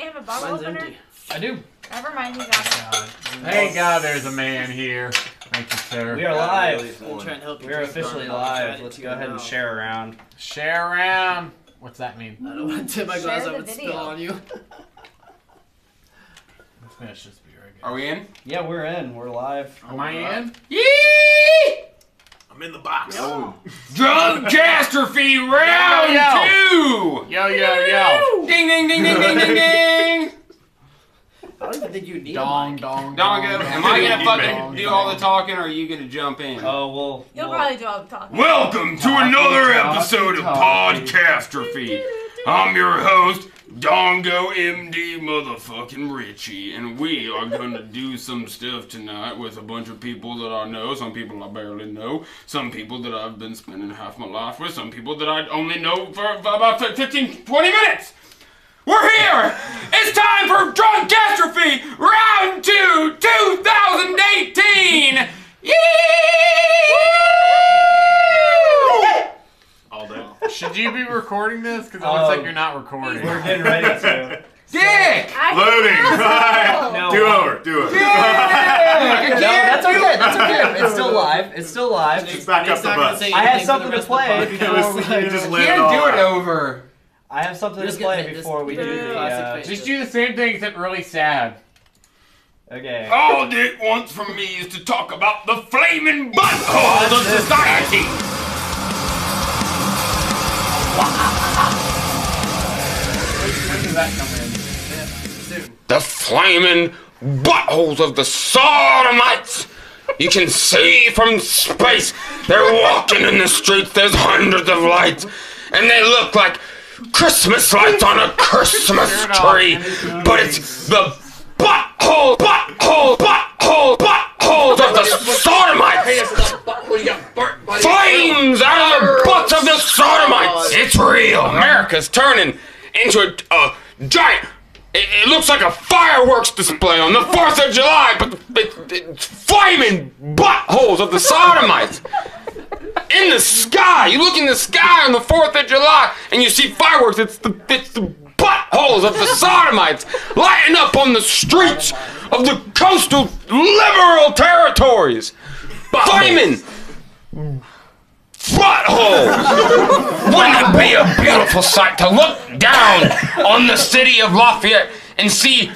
You have a bottle opener? Empty. I do. Never mind, you got it. Thank God there's a man here. Thank you, sir. We are live. I'm trying to help you. We are officially live. Let's go ahead and share around. Share around. What's that mean? I don't want to tip my glass Share up the and spill video. on you. This man should just be right. Are we in? Yeah, we're in. We're live. Am I in? Yee! I'm in the box. Drunkcastrophe round Yo. 2! Yo, yo, yo. Ding, ding, ding, ding, ding, ding, ding! I don't even think you need Dong, a mic. dong, Dong, dong. am I gonna fucking Dong, do all dong. the talking, or are you gonna jump in? Oh, well. You'll probably do all the talking. Welcome to another episode of Podcastrophe. I'm your host, Dongo MD motherfucking Richie, and we are gonna do some stuff tonight with a bunch of people that I know, some people I barely know, some people that I've been spending half my life with, some people that I only know for about 15, 20 minutes. We're here! It's time for Drunkcastrophe Round 2 2018! Yee! All day. Should you be recording this? Because it looks like you're not recording. We're getting ready to. Dick! Loading. No. Do over. Do it. No, that's okay. That's okay. It's still live. It's still live. Just back up the bus. I had something to play before we You just laid it Can't all do it out. over. I have something to Just play get- before we just do do the. classic Just do the same thing except really sad. Okay. All Dick wants from me is to talk about the flaming buttholes of society. When does that come in? Soon. The flaming buttholes of the sodomites. You can see from space. They're walking in the streets. There's hundreds of lights, and they look like Christmas lights on a Christmas tree. But it's the buttholes of the sodomites. Flames out of the butts of the sodomites. It's real. America's turning into a giant. It looks like a fireworks display on the 4th of July, but it's flaming buttholes of the sodomites. In the sky. You look in the sky on the 4th of July and you see fireworks. It's the buttholes of the sodomites lighting up on the streets of the coastal liberal territories. Flaming buttholes! Wouldn't it be a beautiful sight to look down on the city of Lafayette and see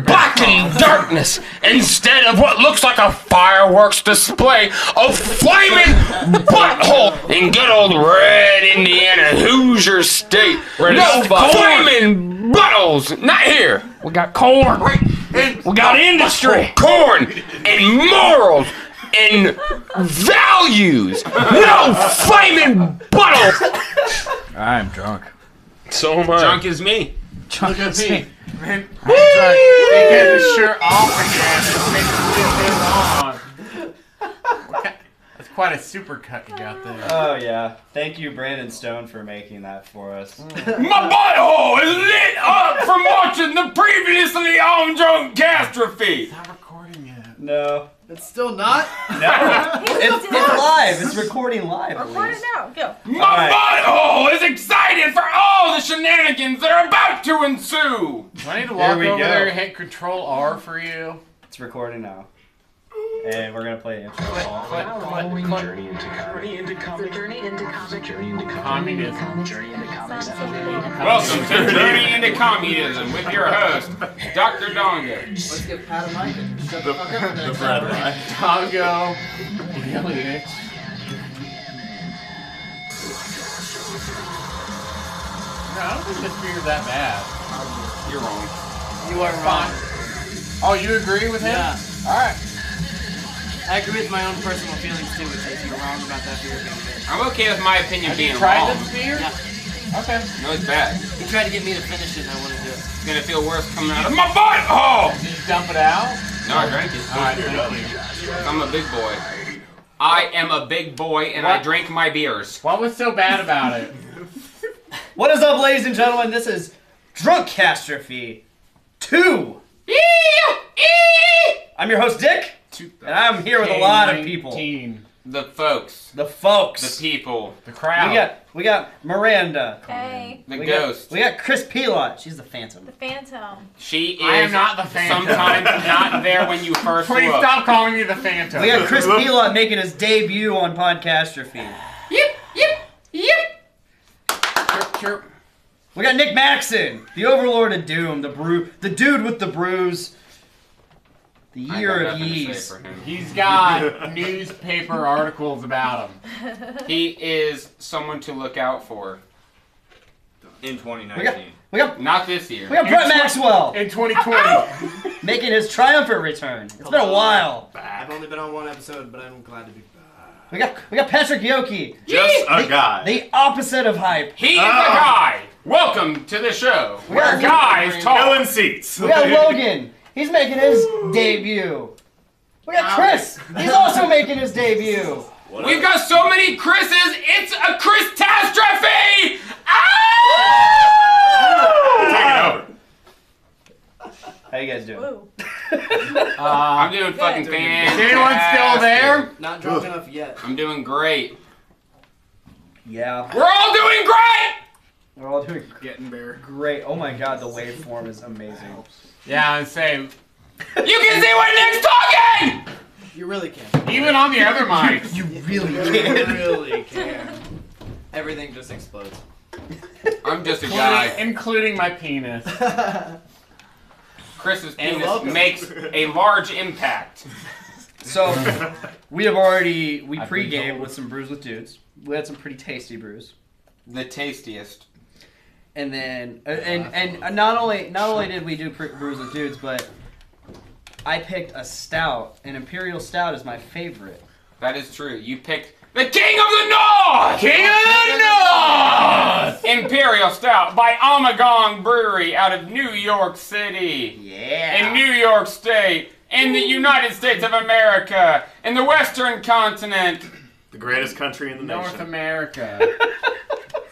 blackened darkness instead of what looks like a fireworks display of flaming butthole in good old red Indiana, Hoosier State? No flaming buttholes, not here. We got corn. We got industry. Corn and morals. And values! No flaming buttholes! I'm drunk. So am I. Drunk as me. Look at me. Man, I'm drunk. Take his shirt off again. Make it on. That's quite a super cut you got there. Oh yeah. Thank you, Brandon Stone, for making that for us. My butthole is lit up from watching the previously on Drunkcastrophe! It's not recording yet. No. It's still not? No. It's live. It's recording live. at Record it least. now. Go. My butthole is excited for all the shenanigans that are about to ensue! Do I need to walk we over go. there and hit Control R for you? It's recording now. And we're gonna play an intro. Journey into communism. Welcome to Journey into Communism with your host, Dr. Dongo. Let's give Pat a mic and shut the fuck up for the next time. Tongo. Helix. No, I don't think this beer's that bad. You're wrong. You are wrong. Oh, you agree with him? Yeah. Alright. I agree with my own personal feelings too, which is you're wrong about that beer being good. I'm okay with my opinion Have being you tried wrong. this beer? Yeah. Okay. No, it's bad. He tried to get me to finish it and I wouldn't do it. It's gonna feel worse coming out of my butthole! Did you dump it out? No, I drank it. Alright, thank you. I'm a big boy. I am a big boy and I drink my beers. What was so bad about it? What is up, ladies and gentlemen? This is Drunkcastrophe 2. I'm your host, Dick, and I'm here with a lot of people. The folks. The folks. The people. The crowd. We got Miranda. Hey. The ghost. We got Chris Pilot. She's the Phantom. The Phantom. She is I am not the Phantom. sometimes not there when you first Please look. stop calling me the Phantom. We got Chris Pilot making his debut on Podcastrophe. Yep. Chirp. We got Nick Maxon, the Overlord of Doom, the dude with the bruise, the Year of Yeez. He's got newspaper articles about him. He is someone to look out for. In 2019. We got Not this year. Brett Maxwell In 2020. making his triumphant return. It's been a while. I've only been on one episode, but I'm glad to be back. We got Patrick Yoki, Just a guy. the opposite of hype. He is the guy. Welcome to the show. Where guys talk. Filling seats. We got Logan. He's making his debut. We got Chris. He's also making his debut. We've got so many Chris's. It's a Chris-tastrophe! Take it over. How you guys doing? Woo. I'm doing fucking Is fantastic. Is anyone still there? Not drunk enough yet. I'm doing great. Yeah. We're all doing great! We're all doing Getting bare. great. Oh my god, the waveform is amazing. Yeah, I'd say, You can see when Nick's talking! You really can. even on the other mics. You really You can. really can. Everything just explodes. I'm just a guy. Including my penis. Chris's And penis welcome. makes a large impact. So, we I've been pre-gamed told. with some brews with dudes. We had some pretty tasty brews. The tastiest. And then, and not only did we do brews with dudes, but I picked a stout. An Imperial Stout is my favorite. That is true. You picked the King of the North! King of the North! Imperial Stout by Ommegang Brewery out of New York City. Yeah. In New York State. In the United States of America. In the Western continent. The greatest country in the North nation. America.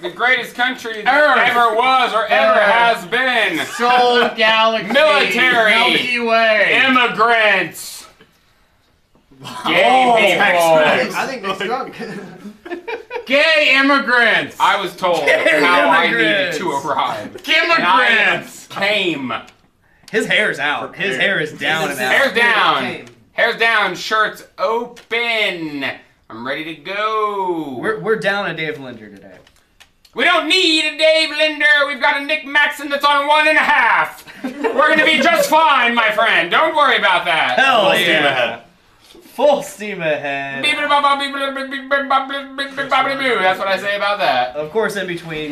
The greatest country that Earth. ever was or ever Earth. has been. Soul Galaxy. Military. Milky Way. Immigrants. Gay people. I think Nick's drunk. Gay immigrants. I was told Gay how I immigrants. needed to arrive. And I Immigrants. came. His hair's out. His hair is down and Hair's out. down. Hair's down. Shirts open. I'm ready to go. We're down a Dave Linder today. We don't need a Dave Linder. We've got a Nick Maxon that's on 1.5. We're gonna be just fine, my friend. Don't worry about that. Hell Full yeah. steam ahead. Full steam ahead. That's what I say about that. Of course, in between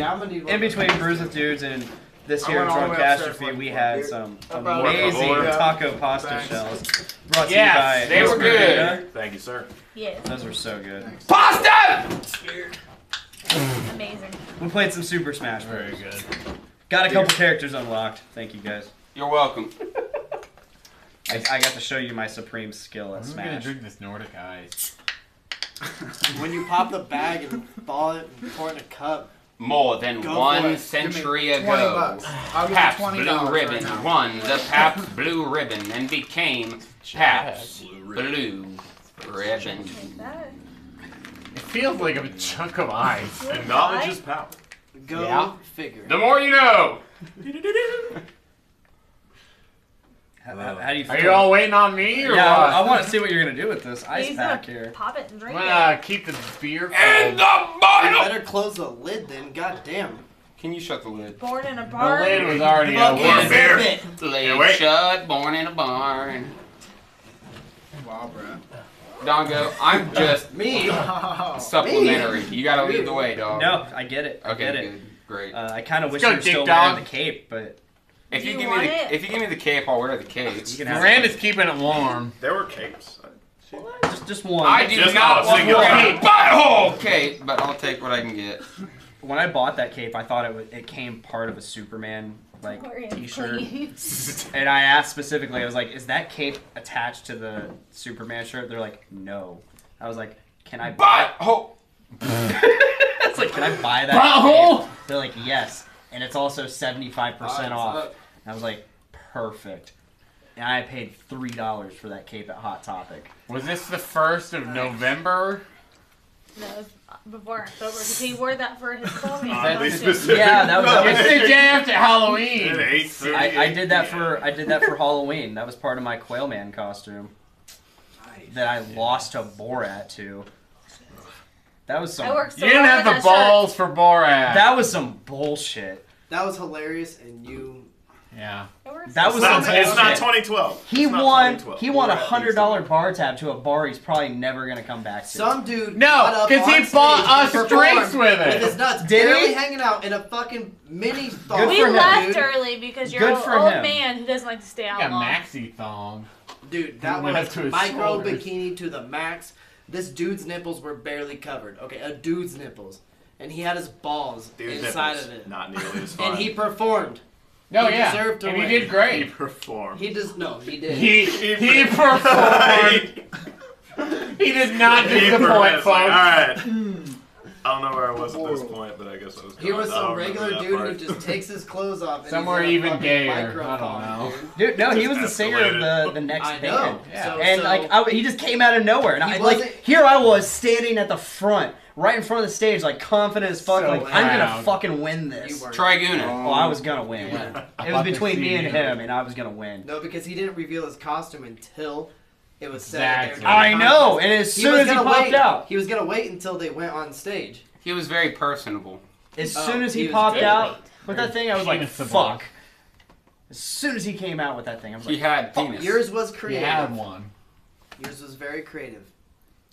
Brews with Dudes and this here went all the way upstairs Drunkcastrophe, like we one had beer. some brought amazing it. taco pasta Thanks. shells brought to Yes, you by they were Miss good. Marina. Thank you, sir. Yes. Those were so good. Pasta! Amazing. We played some Super Smash Bros. Very good. Got a couple characters unlocked. Thank you guys. You're welcome. I got to show you my supreme skill at I'm gonna Smash. drink this Nordic Ice. When you pop the bag and thaw it and pour it in a cup. More than Go for one it. century $20. ago, I'll give you Pabst $20 Blue right Ribbon now. won the Pabst Blue Ribbon and became Pabst Blue Ribbon. Like that. It feels like a chunk of ice. And knowledge is power. Go Yeah. figure. The more you know. How do you feel? Are you all waiting on me or Yeah, I what? want to see what you're gonna do with this ice He's pack gonna here. pop it and drink I'm it. gonna keep the beer And cold. the You bottle. better close the lid then. God damn. Can you shut the lid? Born in a The barn. lid was already Fuck open. yeah, beer. bit. Lid wait. shut, born in a barn. Wow, bro. Dongo, I'm just Me. supplementary. You gotta lead the way, dog. No, I get it. I Okay, get it. good. Great. I kind of wish go, you were Dick still Dog. wearing the cape, but If you You give want me the it? if you give me the cape, I'll wear the cape. you can have Miranda's keeping it warm. There were capes. just one. I do Just not not a want single your cape. butthole cape, but I'll take what I can get. When I bought that cape, I thought it came part of a Superman like Or in T-shirt, please. and I asked specifically. I was like, "Is that cape attached to the Superman shirt?" They're like, "No." I was like, "Can I buy?" Butthole. It's like, "Can I buy that?" Butthole? cape? They're like, "Yes," and it's also 75% off. And I was like, "Perfect." And I paid $3 for that cape at Hot Topic. Was this the 1st of November? No, it was before October because he wore that for his Halloween Oddly costume. specific. Yeah, that was. It's the day after Halloween. At 8:30 I did that p.m. I did that for Halloween. That was part of my Quailman costume that I lost to Borat to. That was some. I worked so You didn't hard have on the that shirt. balls for Borat. That was some bullshit. That was hilarious, and you. Yeah. I worked That so was hard. some It's not bullshit. 2012. He It's not won. 2012. He won a Borat $100 bar tab to a bar he's probably never gonna come back to. Some dude. No, got up 'cause he on bought stage us and drinks performed with it. With his nuts Did barely he? hanging out in a fucking mini thong. Good We for him, left dude. early because you're Good an for old him. man who doesn't like to stay out Got long. maxi thong. Dude, that Went up was to his micro shoulders. bikini to the max. This dude's nipples were barely covered. Okay, a dude's nipples. And he had his balls Dude's inside nipples, of it. Not nearly as fun. And he performed. No, He yeah. deserved to And win. he did He great. performed. He just, no, he did. He performed. He did not He disappoint, performed. folks. Alright. I don't know where I was at this point, but I guess I was. He was I don't some remember regular that dude part. who just takes his clothes off. And Somewhere he's in a even fucking gayer. micro I don't thong, know. Dude, no, he was the Just singer of the next I band. know. Yeah. So, And like he just came out of nowhere, and He I like wasn't- here I was standing at the front, right in front of the stage, like confident as fuck, So like I'm gonna proud. fucking win You this. weren't. Triguna. Oh, I was gonna win. Yeah. It was About to between me see and you. him, and I was gonna win. No, because he didn't reveal his costume until it was said that they were Exactly. doing I the know, contest. and as He soon was as he gonna popped wait. out, He was gonna wait until they went on stage. He was very personable. as Oh, soon as he he was popped good. out with that thing, I was like, Penisable. fuck. As soon as he came out with that thing, I was He like, had penis. Yours was He creative. had one. Yours was very creative.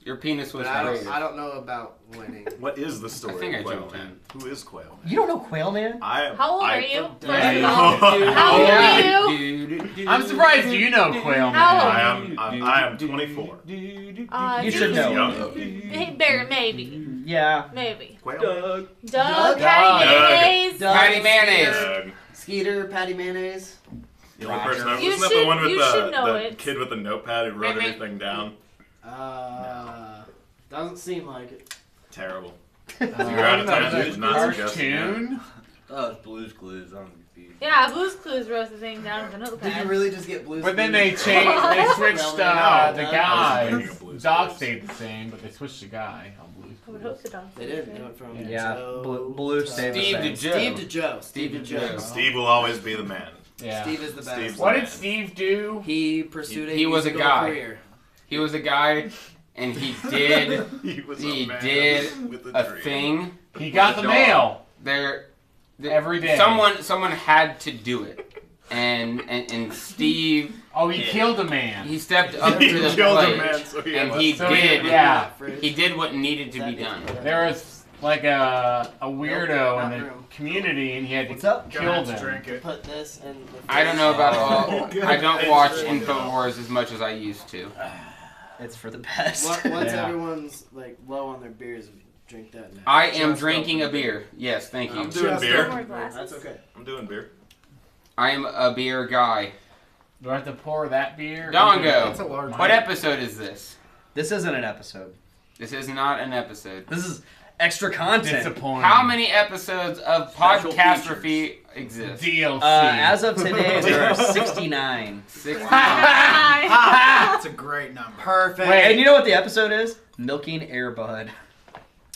Your penis was But I great. don't know about winning. What is the story? I think of I Quail jumped Man? Who is Quail Man? you don't know Quail Man? How old are you? First Yeah, of all, you- how old Yeah. are you? I'm surprised you know Quail Man. How old? I am 24. You should know. Young. Maybe. Yeah. Maybe. Quail Doug, Doug. Patty Mayonnaise. Doug, Patty mayonnaise. Man. Skeeter, Patty Mayonnaise. The only Roger. person I You wasn't that the should- one with you the, should know the it. kid with the notepad who wrote everything down? Doesn't seem like it. Terrible. Uh, You're out of time. another It's not suggesting cartoon? Oh, it's Blue's Clues. I'm confused. Yeah, Blue's Clues wrote the thing down with a Did notepad. you really just get blues? But then Clues? they changed. They switched No, the no. guys. Dog stayed the same, but they switched the guy on Blue's I would Clues. hope the dog. They didn't. They went from Yeah, Joe Blue to- stayed the Steve same. to Joe. Steve to Joe. Steve to Joe. Steve will always be the man. Yeah. Steve is the best. Steve's What the did man. Steve do? He pursued a He was a musical guy. career. He was a guy, and he did He was he a man did with a dream. thing. He got the Dog. mail There, every day. someone had to do it, and Steve Oh, he killed a man. he stepped up He to the killed a plate, man, so he and had he less- So did yeah. he did what needed to be done. There was like a weirdo Nope, in the not room. community, and he had What's to up? kill them. Put this in the I don't know about all. Good. I don't watch Infowars as much as I used to. It's for the best. Once Yeah. everyone's like low on their beers, drink that now. I am drinking a beer. Yes, thank I'm you. doing More beer. glasses. That's okay. I'm doing beer. I am a beer guy. Do I have to pour that beer? Dongo. a large What episode is this? This isn't an episode. This is not an episode. This is extra content. Disappointing. How many episodes of Special Podcastrophe exist? DLC? As of today, there are 69. 60. That's a great number. Perfect. And you know what the episode is? Milking Airbud.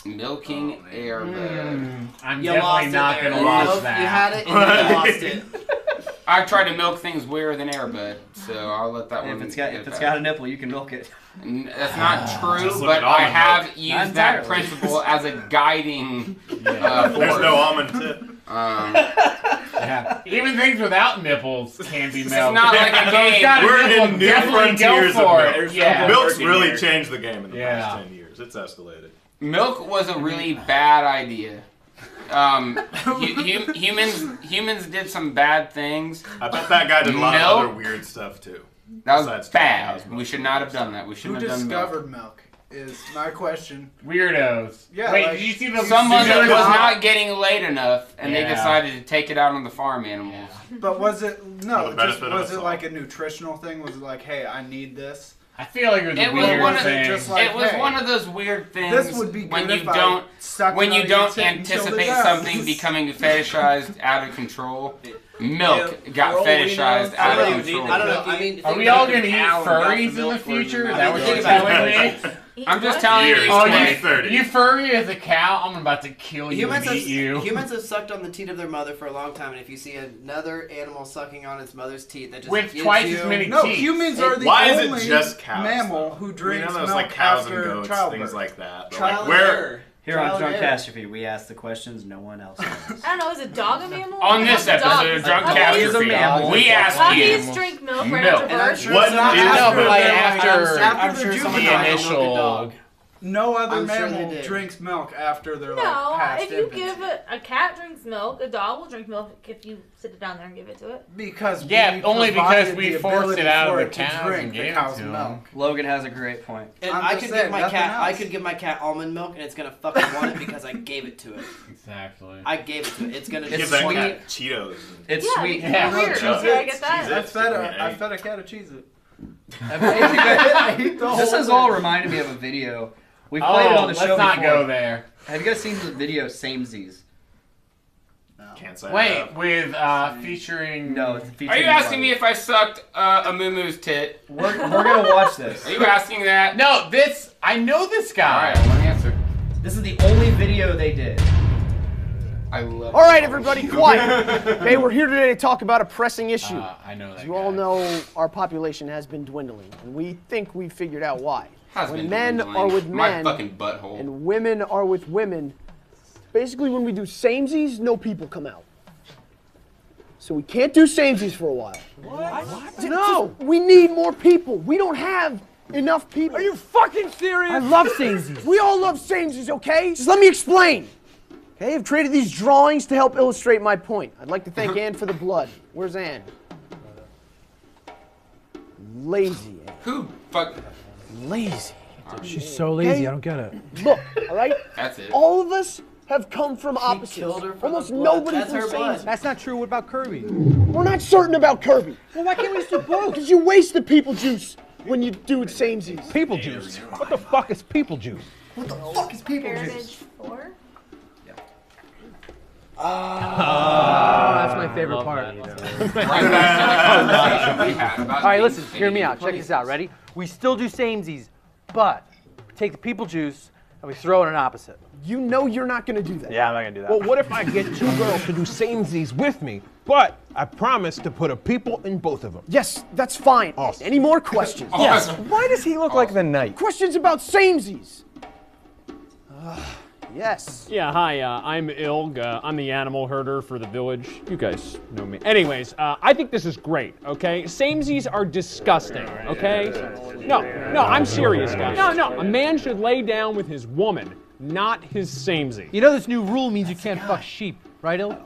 Milking Airbud. I'm You definitely lost not it gonna there. watch Nope, that. You had it and you lost it. I've tried to milk things weirder than Airbud, so I'll let that one. If it's get got a nipple, you can milk it. That's not true, Just look but at I almond have milk. used Not that entirely. principle as a guiding Yeah. There's force. no almond tip. Yeah. Even things without nipples can be melted. not like a So it's game. got a We're nipple, in new definitely go frontiers of for milk. it. Yeah. Milk's really changed the game in the Yeah. past 10 years. It's escalated. Milk was a really bad idea. Humans did some bad things. I bet that guy did a lot of Milk? other weird stuff too. That was Besides bad. talking about We should not have done that. We Who shouldn't have done milk. discovered milk? Is my question. Weirdos. Yeah, Wait, like- did you see the Someone video was of- not getting laid enough, and they Yeah. decided to take it out on the farm animals. But was it For no? the Just benefit of was us it all. like a nutritional thing? Was it like, hey, I need this? I feel like it was It a was weird one of thing. just like- It was hey, one of those weird things This would be good when you if I don't sucked when it you out of your don't tit and chilled it anticipate down. something becoming fetishized out of control. Milk Yeah, got for all we know, fetishized I out of don't even control. need I don't know. I mean, Are think we about all it. gonna eat cow and got furries the in the milk for future? you. Is that what Think you're about telling it. me? I'm just telling you. Years, Oh, 20-30. you furry as a cow? I'm about to kill you and eat you. Humans have sucked on the teat of their mother for a long time, and if you see another animal sucking on its mother's teeth, that just With gives twice you... as many No, teeth. humans are the Why only is it just cows, mammal though? who You drinks know, milk those like cows and after goats, childbirth. things like that. But Trial like, and where? error. Here on Trial and error. Drunkcastrophe, we ask the questions no one else asks. I don't know, is a dog a mammal? On this What's a dog? episode of Puppies- He's a mammal. Drunkcastrophe, we ask Puppies you. drink milk right Milk. after And I'm birth. sure What it's not is after milk? they're Like like, after- I'm the sure juice someone the died and initial- milked a dog. No other I'm sure they mammal did. drinks milk after they're No, like past if you infancy. give a cat drinks milk, a dog will drink milk if you sit it down there and give it to it. Because Yeah, we only because provided we the forced ability it out of for the it to cows drink and the gave it cow's to 'em. milk. Logan has a great point. And I'm I just could saying, give my nothing cat. I else. could give my cat almond milk, and it's gonna fucking want it because I gave it to it. Exactly. I gave it to it. It's gonna It's Give just that sweet. cat Cheetos. It's Yeah, sweet. it's weird. Yeah. Yeah, I get that. I fed Yeah. a cat a Cheez-It. I ate the This whole has all thing. reminded me of a video. We played it Oh, on the let's show not before. go there. Have you guys seen the video Samesies? Can't say. I Wait, have. with featuring. No, it's Are featuring you asking me if I sucked a moo-moo's tit? We're gonna watch this. Are you asking that? No, this. I know this guy. Alright, let me answer. This is the only video they did. I love All right, everybody, quiet. Okay, we're here today to talk about a pressing issue. I know that. As you all know, our population has been dwindling, and we think we figured out why. Has When been men dwindling. are with My men fucking butthole. and women are with women, basically when we do samesies, no people come out. So we can't do samesies for a while. What? No, we need more people. We don't have enough people. Are you fucking serious? I love samesies. We all love samesies, okay? Just let me explain. Okay, I've created these drawings to help illustrate my point. I'd like to thank Ann for the blood. Where's Ann? Lazy Ann. Who fuck? Lazy. She's so lazy, Okay. I don't get it. Look, all right? That's it. All of us have come from opposites. killed her for Almost the blood. nobody That's from her blood. samesies. That's not true. What about Kirby? We're not certain about Kirby. Well, why can't we just do both? Because you waste the people juice when you do it samesies. People juice. What the fuck is people juice? What the fuck is people juice? Heritage 4? That's my favorite part. All All right, listen, hear me out. Check this out. Ready? We still do samesies, but we take the people juice and we throw it in opposite. You know you're not going to do that. Yeah, I'm not gonna do that. Well, what if I get two girls to do samesies with me, but I promise to put a people in both of them? Yes, that's fine. Awesome. Any more questions? Yes. Why does he look like the knight? Questions about samesies? Yes. Yeah, hi, I'm Ilg. I'm the animal herder for the village. You guys know me. Anyways, I think this is great, okay? Samesies are disgusting, okay? No, I'm serious, guys. No. A man should lay down with his woman, not his samesy. You know this new rule means you can't fuck sheep, right, Il?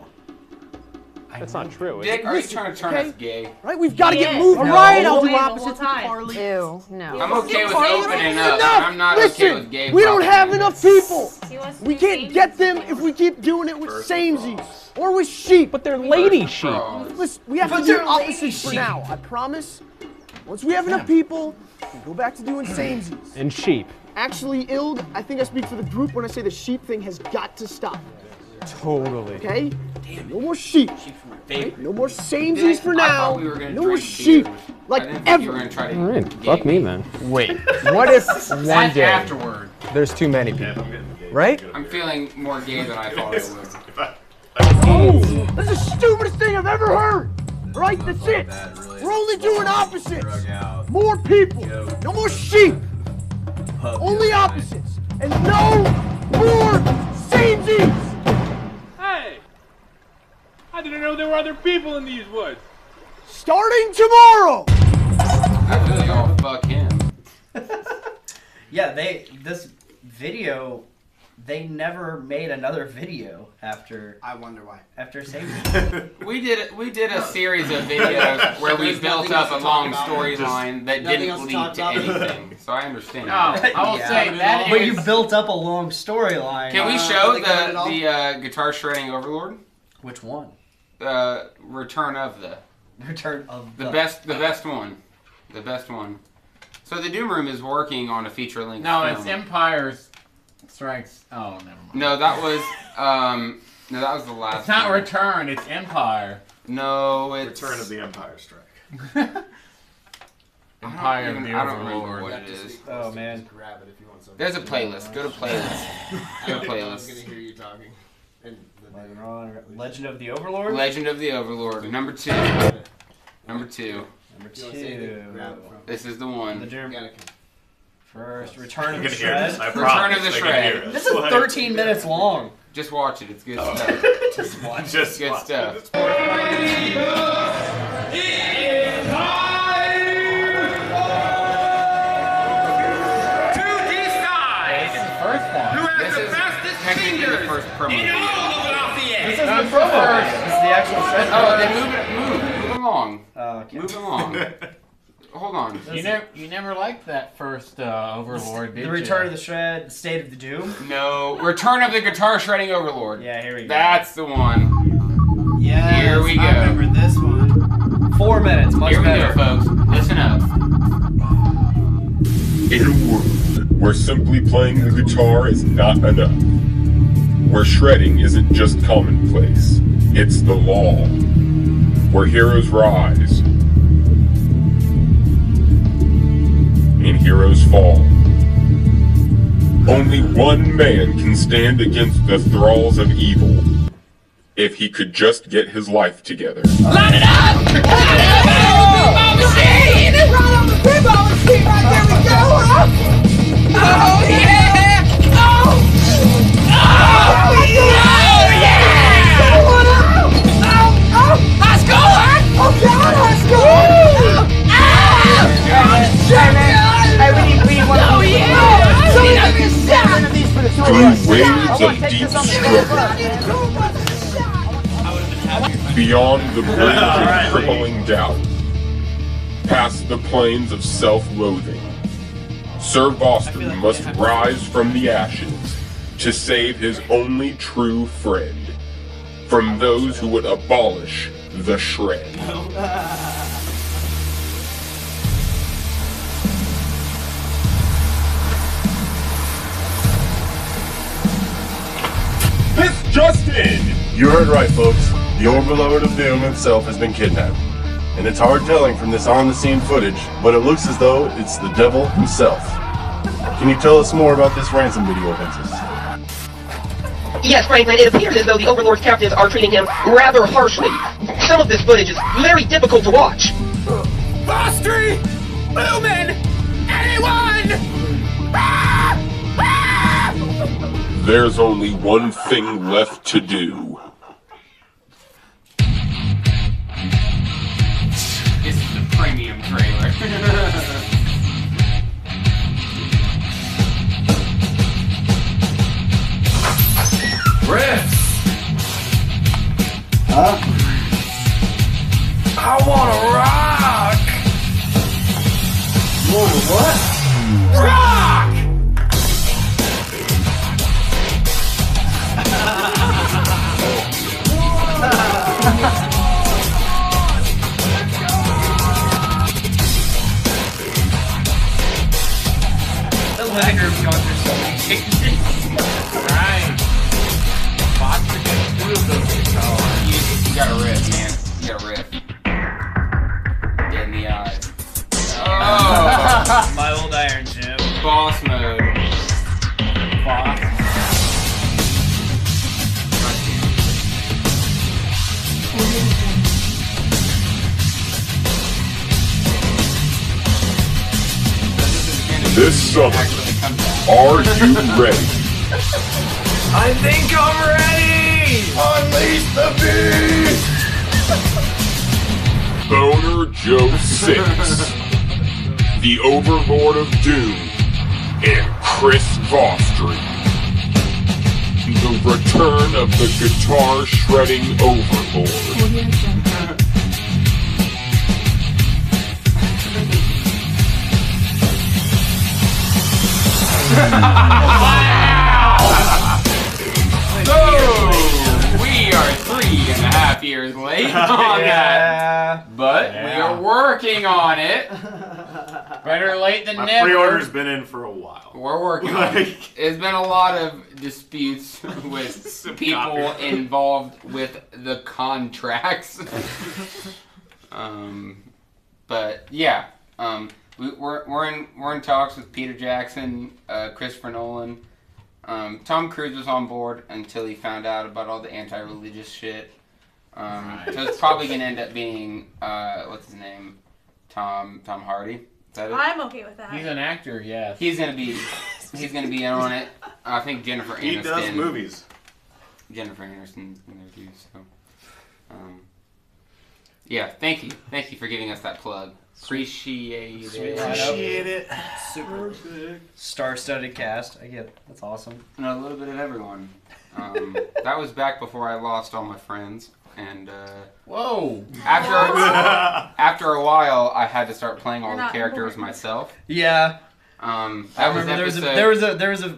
That's not true. Dick, are you trying to turn us gay? Right, we've got to get Yes. moving. All right, I'll do Wait, the whole opposites with time. Carly. Ew, no. I'm okay with opening up. Enough. I'm not Listen, okay with gay we don't have propaganda. enough people. He wants to We do can't get them samesies. if we keep doing it with samesies or with sheep. But they're lady sheep. Listen, we have to do opposites for now. I promise. Once we have enough people, we go back to doing samesies. And sheep. Actually, Ild, I think I speak for the group when I say the sheep thing has got to stop. Totally. Okay? No more sheep. Right? No more samesies for I now. thought we were gonna No more drink sheep. beer. Like I didn't think ever. you were gonna try to All right, gay fuck me then. Wait, what if one That's day afterward. there's too many people, right? I'm feeling more gay than I thought I would. Oh, that's the stupidest thing I've ever heard. Right? That's it. We're only doing opposites. More people. No more sheep. Only opposites. And no more samesies. Hey! I didn't know there were other people in these woods. Starting tomorrow. Actually, y'all fuck him. Yeah, this video, they never made another video after. I wonder why. After samesies. We did a series of videos where we There's built nothing up else a to long talk about. storyline that Nothing didn't else to lead talk to about. anything. So I understand. No, I will say that But is. you built up a long storyline. Can we show they got it all? the guitar shredding overlord? Which one? Return of the Return of the best one, the best one. So the Doom Room is working on a feature length. No, film. it's Empire's Strikes. Oh, never mind. No, that was the last. It's not one. Return. It's Empire. No, it's Return of the Empire Strike. Empire of the I don't remember Overlord. what it is. Oh man. Grab it if you want something. There's a playlist. Go to playlist. Go to I was playlist. gonna hear you talking. And Legend of the Overlord. Legend of the Overlord. Number 2. Number 2. Number 2. This is the one. The Doom. First, Return of the You're gonna hear Shred. this, I Return promise. of the They're gonna hear Shred. us. This is 13 minutes long. Just watch it. It's good Oh. stuff. Just watch. Just Good watch. stuff. This is technically the first promo video. This is the promo. This is the actual Shred. Oh, then move along. Okay. Move along. Hold on. You never liked that first Overlord, did The you? Return of the Shred, the State of the Doom. No. Return of the Guitar Shredding Overlord. Yeah, here we go. That's the one. Yeah. Here we go. I remember this one. 4 minutes, much Here we better. go, folks. Listen up. In a world where simply playing the guitar is not enough, where shredding isn't just commonplace, it's the law, where heroes rise and heroes fall. Only one man can stand against the thralls of evil, if he could just get his life together. Line it up! Line it up! Pinball machine! Right on the pinball machine right there we go! Oh yeah! Oh! Oh yeah! Oh! High score! Oh God! High score! Hey, we need one. Oh yeah! So we need a shot of these for the Through waves of deep struggle, beyond the bridge of crippling doubt, past the plains of self-loathing, Sir Voster must rise from the ashes to save his only true friend from those who would abolish the shred. This just in! You heard right, folks. The Overlord of Doom himself has been kidnapped. And it's hard telling from this on-the-scene footage, but it looks as though it's the devil himself. Can you tell us more about this ransom video, Vincent? Yes, Franklin, it appears as though the Overlord's captives are treating him rather harshly. Some of this footage is very difficult to watch. Bostry! Lumen! Anyone! There's only one thing left to do. This is the premium trailer. Riffs! Huh? I wanna rock! What? Rock! The living room's going through so many changes. Right. Foster gets 2 of those guitars. You got a riff, man. You got a riff. Dead in the eyes. Oh! My old Iron Gym. Boss mode. Boss. This summer, are you ready? I think I'm ready! Unleash the beast! Boner Joe 6, the Overlord of Doom, and Chris Vostry. The return of the guitar shredding Overlord. So, we are 3.5 years late on that. But we are working on it. Better late than My never. pre-order's been in for a while. We're working on it. There's been a lot of disputes with people involved with the contracts. But yeah, We're in talks with Peter Jackson, Christopher Nolan. Tom Cruise was on board until he found out about all the anti-religious shit. So it's probably gonna end up being what's his name, Tom Hardy. Is that it? I'm okay with that. He's an actor, yes. He's gonna be in on it. I think Jennifer Aniston. He does movies. Jennifer Aniston's in there too. So, yeah. Thank you for giving us that plug. Appreciate it. Super star-studded cast. I get it. That's awesome. And a little bit of everyone. That was back before I lost all my friends. And whoa! After a while, I had to start playing all the characters myself. Yeah. That I was remember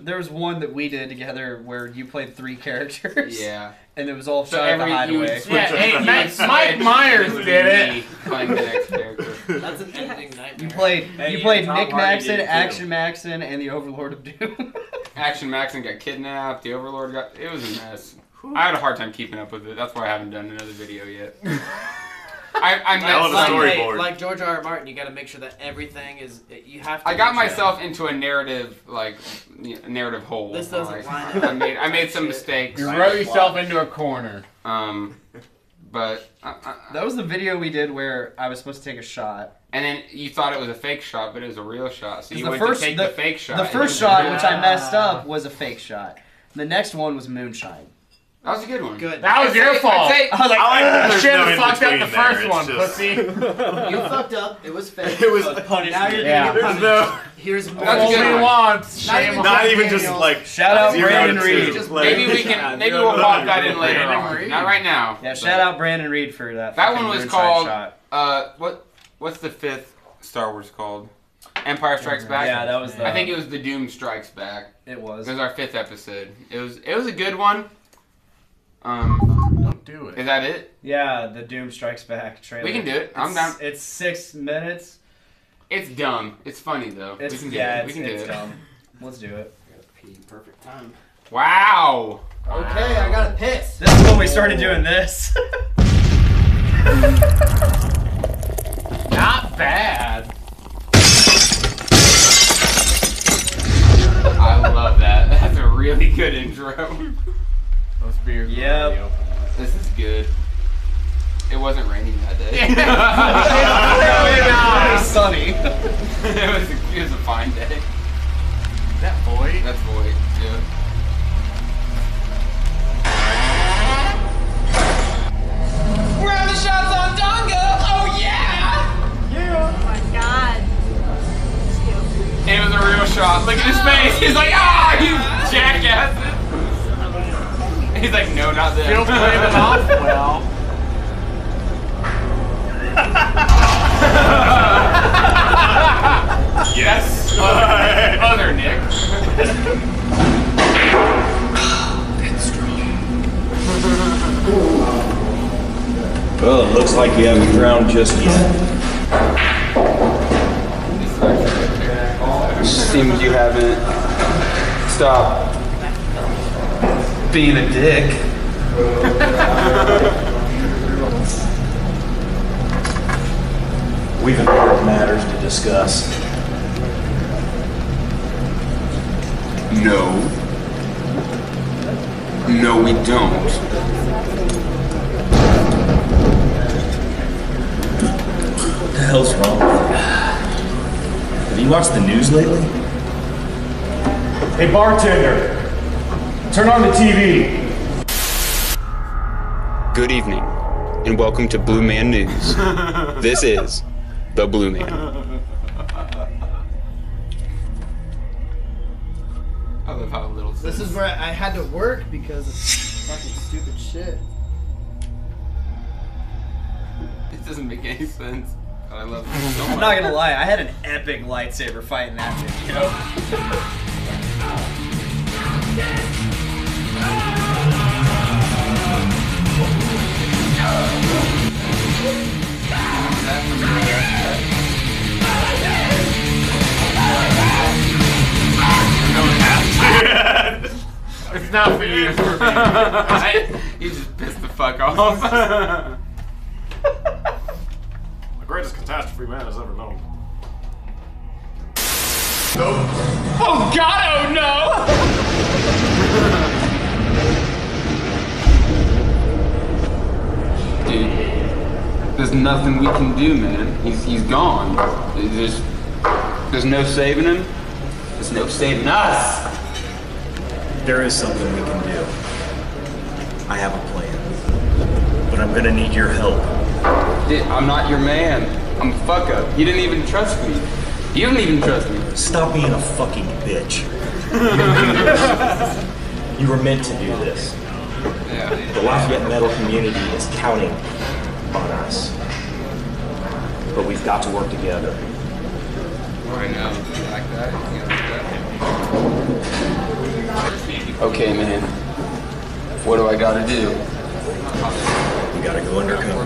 there was one that we did together where you played 3 characters. Yeah. And it was all shot at the hideaway. Mike Myers did it. Playing the next character. That's an ending nightmare. You played Nick Maxon, Action Maxon, and the Overlord of Doom. Action Maxon got kidnapped. The Overlord got. It was a mess. I had a hard time keeping up with it. That's why I haven't done another video yet. I met like George R.R. Martin, you got to make sure that everything is. You have to. I got myself into a narrative narrative hole. This doesn't line up. I made some mistakes. You wrote yourself into a corner. But that was the video we did where I was supposed to take a shot. And then you thought it was a fake shot, but it was a real shot. So you went to take the fake shot. The first shot, which I messed up, was a fake shot. The next one was moonshine. That was a good one. Good. That was your fault. I was like, I should have fucked up the first one, pussy. You fucked up. It was fake. It was punishment. Now you're Yeah. gonna get punished. Here's more. That's All a good he one. wants. Not even just like. Shout out 0 Brandon out of 2. Reed. Just like- Maybe we'll pop that in later on. Not right now. Yeah, shout out Brandon Reed for that. That one was moonshine called shot. what's the 5th Star Wars called? Empire Strikes Back. Yeah, that was. I think it was The Doom Strikes Back. It was. It was our 5th episode. It was a good one. Don't do it. Is that it? Yeah, the Doom Strikes Back trailer. We can do it. I'm down. It's 6 minutes. It's dumb. It's funny though. We can do it. We can do it's it. dumb. Let's do it. Perfect time. Wow. Okay, I gotta piss. This is when we started doing this. Not bad. I love that. That's a really good intro. Those beers. Yep. This is good. It wasn't raining that day. It was sunny. it was a fine day. That boy. That's Void. Yeah. We're on the shots on Dongo. Oh yeah! Oh my god. And it was a real shot. Look at his face. He's like, ah, you jackass. He's like, no, not this. Still playing them off well. Yes. Other Nick. Well, it looks like you haven't drowned just yet. Seems you haven't stopped being a dick. We've important matters to discuss. No. No, we don't. What the hell's wrong with you? Have you watched the news lately? Hey, bartender, turn on the TV. Good evening, and welcome to Blue Man News. This is the Blue Man. I love how little. This is where I had to work because of fucking stupid shit. It doesn't make any sense. But I love it so much. I'm not gonna lie, I had an epic lightsaber fight in that video. It's not for you. You just pissed the fuck off. The greatest catastrophe man has ever known. Oh God! Oh no! Dude, there's nothing we can do, man. He's gone. There's no saving him. There's no saving us. There is something we can do. I have a plan. But I'm gonna need your help. Dude, I'm not your man. I'm a fuck up. You didn't even trust me. You don't even trust me. Stop being a fucking bitch. You were meant to do this. The Lafayette metal community is counting on us. But we've got to work together. I know. You like that? You like that? Okay, man. What do I gotta do? We gotta go undercover.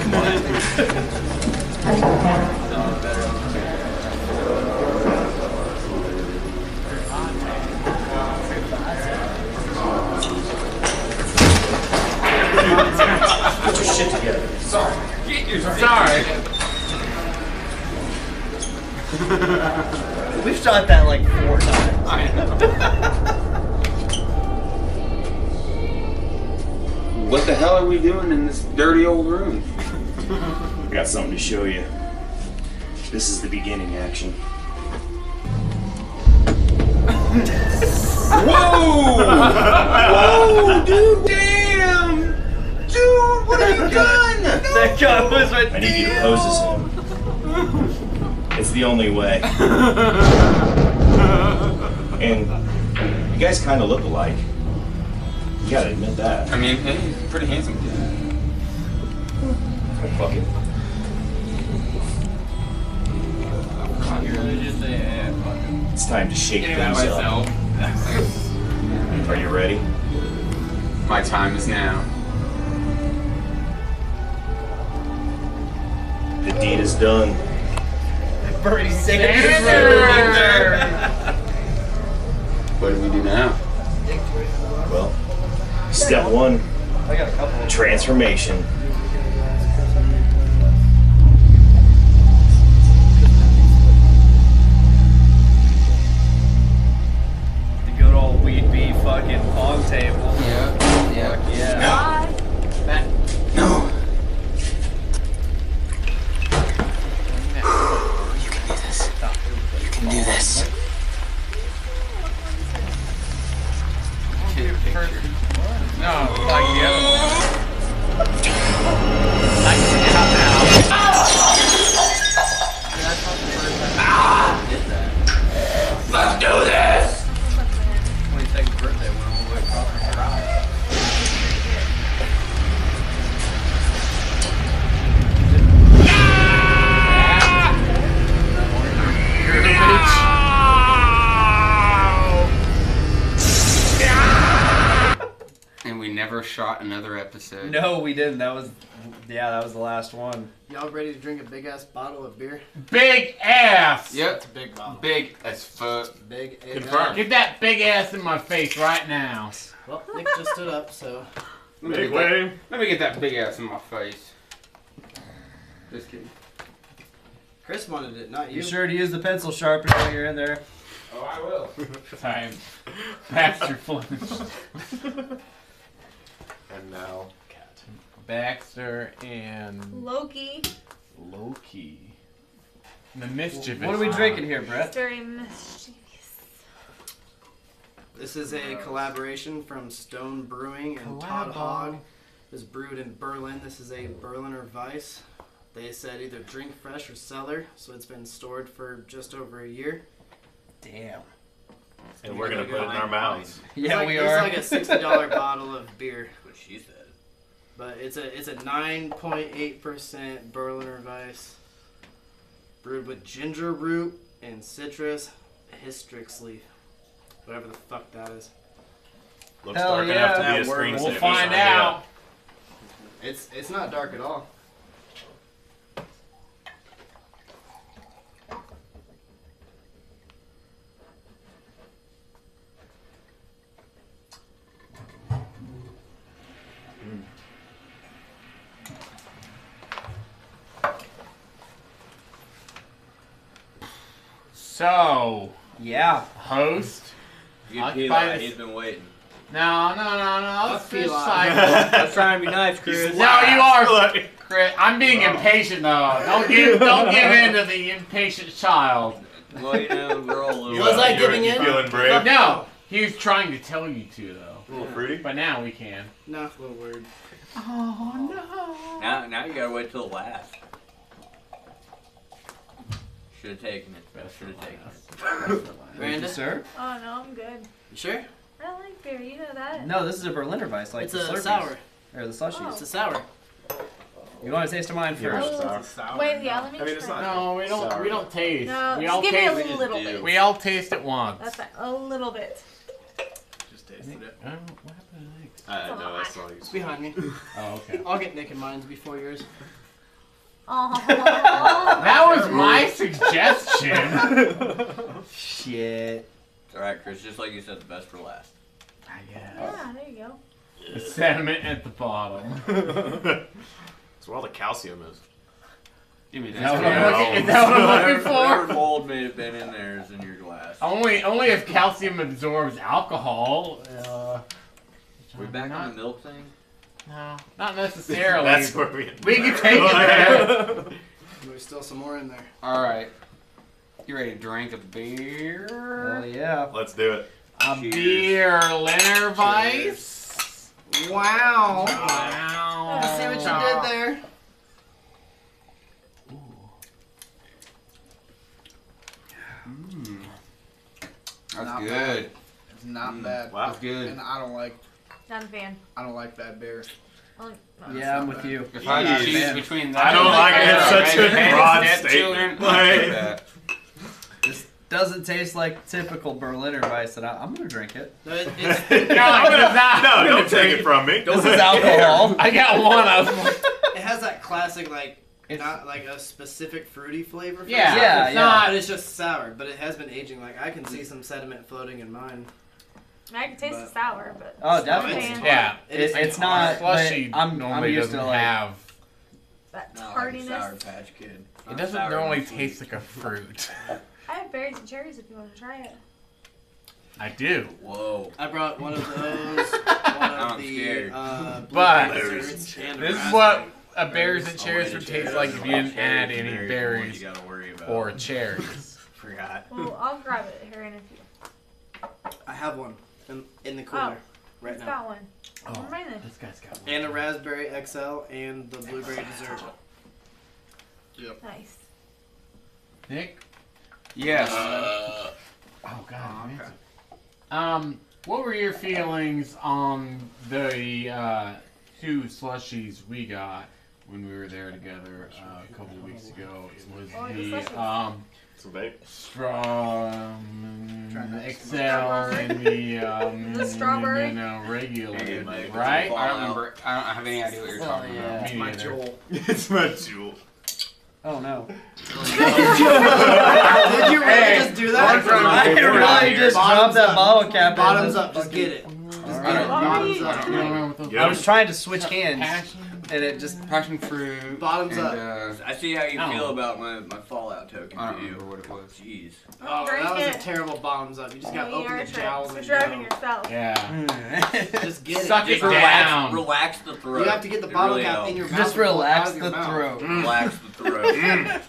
Come on. Put your shit together. Sorry. Sorry. We've shot that like 4 times. I know. What the hell are we doing in this dirty old room? I got something to show you. This is the beginning action. Whoa! Whoa, dude, damn! Dude, what have you done? That guy was right there. I need you to pose as him. It's the only way. And you guys kind of look alike. You gotta admit that. I mean, hey, he's a pretty handsome dude. Oh, fuck it. It's time to shake things up. Are you ready? My time is now. The deed is done. Birdie's singing. What do we do now? Well, step 1, I got a couple. transformation. The good old weed bee fucking pong table. Yeah. Yeah. No. You can do this. No, like the other one. Let's do this! 22nd birthday went all the way across the drive. You're a bitch. And we never shot another episode. No, we didn't. That was the last one. Y'all ready to drink a big ass bottle of beer? Big ass! Yep. It's a big bottle. Big as fuck. Big Confirm. Get that big ass in my face right now. Well, Nick just stood up, so. Let me get that big ass in my face. Just kidding. Chris wanted it, not you. You sure to use the pencil sharpener while you're in there? Oh, I will. Time. Baxter Flint. And now, Cat. Baxter and Loki. Loki. The mischievous. What are we drinking here, Brett? It's very mischievous. This is a collaboration from Stone Brewing and Todd Hogg. It was brewed in Berlin. This is a Berliner Weiss. They said either drink fresh or cellar, so it's been stored for just over a year. Damn. And we're gonna put it in our mouths. Yeah, we are. It's like a $60 bottle of beer. What she said. But it's a 9.8% Berliner Weiss, brewed with ginger root and citrus, Hystrix leaf, whatever the fuck that is. Looks dark enough to be a screensaver. We'll find out. It's not dark at all. So. Yeah. Host. He's been waiting. No. Let's Fuck Eli. I was trying to be nice, Chris. No, you are, Chris. I'm being impatient though. Don't give in to the impatient child. Well, you know, we're all a little. Was I giving in? Feeling brave? No, he was trying to tell you to though. A little fruity? But now we can. No, a little weird. Oh no. Now you gotta wait till the last. Should have taken it. Should have taken it. Brandon, sir? Oh no, I'm good. You sure? I don't like beer. You know that. No, this is a Berliner Weiss, like It's the a Slurpees. sour. Or the slushies. Oh. It's a sour. You want to taste of mine first? Wait, yeah, let me try. No, we don't. We don't taste. No, we just all give me a taste. little bit. We all taste at once. That's fine. A little bit. Just tasted it. What happened next? No, I saw you. It's behind me. Oh, okay. I'll get Nick and mine's before yours. Oh. That was my suggestion. Shit. It's alright, Chris. Just like you said, the best for last. I guess. Yeah, there you go. The sediment at the bottom. That's where all the calcium is. Give me Is that what I'm looking for? Whatever mold may have been in there is in your glass. Only if calcium absorbs alcohol. We back on the milk thing? No, not necessarily. That's where we can take it there. There's still some more in there. All right. You ready to drink a beer? Oh yeah. Let's do it. A beer, Berliner Weiss. Wow. Wow. I see what you did there. That's Not good. bad. It's not bad. Wow. That's good. And I don't like fan. I don't like bad beer. Yeah, I'm with you. If I could choose between that, I don't like it. It's such a broad statement. Like, This doesn't taste like typical Berliner Weiss, and I'm gonna drink it. No, it's, No, don't take it from me. This is alcohol. I got one. I was like, it has that classic, like, not like a specific fruity flavor. Yeah, it's yeah. not. But it's just sour. But it has been aging. Like, I can see some sediment floating in mine. I can taste the sour, but. Oh, definitely. yeah. It's not. Slushy I'm normally used doesn't to like. have. That Not like a tardiness. Sour Patch Kid. It doesn't normally taste like a fruit. I have berries and cherries if you want to try it. I do. Whoa. I brought one of those. One of I'm the scared. But desserts and a this is raspberry. what a berries and cherries would taste like if you didn't add any You berries gotta worry about. or cherries. Forgot. Well, I'll grab it here in a few. I have one in the cooler right It's now. got one. Oh, Never mind then. this guy's got one. And a raspberry XL and the blueberry dessert. Yep. Nice. Nick? yes. Oh God. What were your feelings on the two slushies we got when we were there together a couple of weeks ago? It was the XL and The strawberry? regular, Like, right? I don't remember. I don't have any idea what you're talking yeah. about. Me My neither. jewel. It's my jewel. Oh no. Did you really just do that? I really just dropped that bottle cap. Bottoms up. Just get it. Bottoms up. I was trying to switch hands, and it just Passion fruit. Bottoms and, up. I see how you Oh. feel about my Fallout token I to don't you. remember what it was. Jeez. Oh, Drink that was it. a terrible bottoms up. You just got to You open are the jowls You're and driving go. yourself. Yeah. Just get Suck it. it down. Relax the throat. You have to get the It bottle really cap helps. in your mouth. just and pull it out relax of your the mouth. throat. Relax the throat.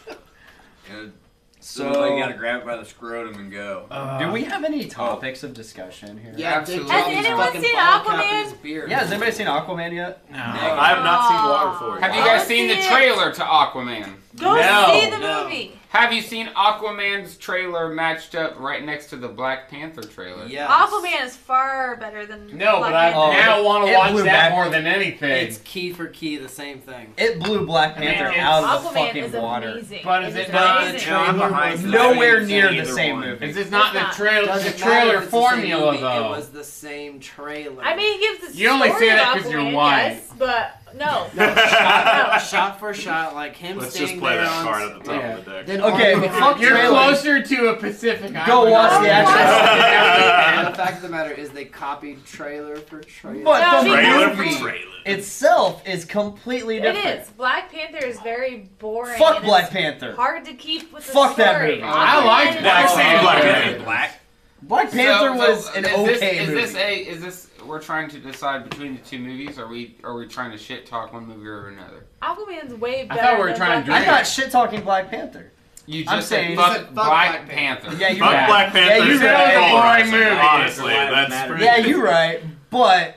So, like you gotta grab it by the scrotum and go. do we have any topics of discussion here? Yeah, Absolutely. Has anyone seen Aquaman? Yeah, has anybody seen Aquaman yet? No. I have not seen Waterfall. Have you guys seen the trailer to Aquaman? Go No. see the movie. Have you seen Aquaman's trailer matched up right next to the Black Panther trailer? Yes. Aquaman is far better than No, Black but I Panther. now want to It watch blew that back. more than anything. It's key for key the same thing. It blew Black Panther it's- out of the Aquaman fucking is water. amazing. But is It it not amazing. the trailer was Nowhere near the same one. movie. Is this not the not. trailer? Doesn't The matter trailer if it's the same formula movie, though. It was the same trailer. I mean, it gives the You only story say of that 'cause you're Aquaman, white. yes, but No. Shot for shot, like him Let's standing just play there that on card at the top of the deck. Then Okay, Army- fuck You're trailer. closer to a Pacific Island. Go watch the And actual. the fact of the matter is, they copied trailer for trailer. But the Trailer for movie trailer. itself is completely It different. is. Black Panther is very boring. Fuck and Black it's Panther. Hard to keep with the Fuck that story. movie. I liked Black Panther. Black Panther was an okay movie. Is this we're trying to decide between the two movies? Are we trying to shit talk one movie or another? Aquaman's way better. thought we were than trying to Black I'm not shit talking Black Panther. You I'm just said saying- fuck, You said Black Panther. Yeah, you're Fuck right. Black Panther. Yeah, you're right. boring movie. Honestly, that's pretty. Yeah, you're right. But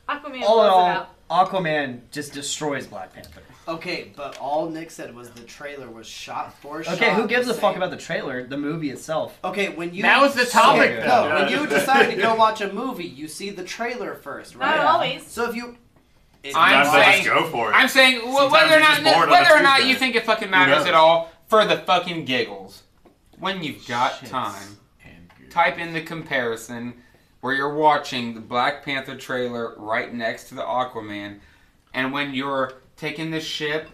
Aquaman all in blows it all, out. Aquaman just destroys Black Panther. Okay, but all Nick said was the trailer was shot for shot. Okay, who gives the a fuck same. about the trailer? The movie itself. Okay, when you That was the topic, Okay, though. No, when you decide to go watch a movie, you see the trailer first, right? Not always. So if you, I'm Sometimes I saying, just go for it. I'm saying Sometimes whether or you're just not bored on a Tuesday. you think it fucking Who matters knows? at all for the fucking giggles. When you've got time, type in the comparison where you're watching the Black Panther trailer right next to the Aquaman, and when you're taking the ship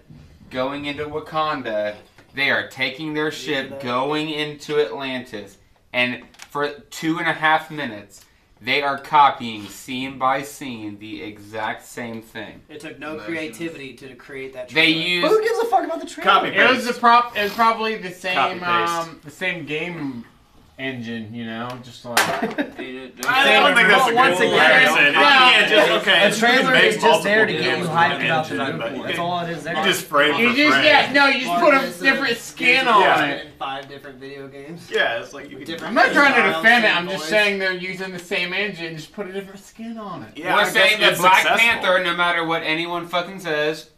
going into Wakanda, they are taking their ship going into Atlantis, and for 2.5 minutes, they are copying scene by scene the exact same thing. it took no creativity to create that They trailer. use But who gives a fuck about the trailer? Copy It was paste. it was probably the same Copy-paste. the same game engine, you know, just like I don't think that's a good once again, comparison. You well, can't just, okay, A trailer make is just there to multiple get you games hyped with about the engine, but movie. you That's can- all it is there. You just frame you for just frame. you just put a different skin on it. In 5 different video games. Yeah, it's like you can. Different I'm not trying to styles, defend it. same I'm just voice. saying they're using the same engine, just put a different skin on it. Yeah, We're I guess saying that it's Black successful. Panther, no matter what anyone fucking says,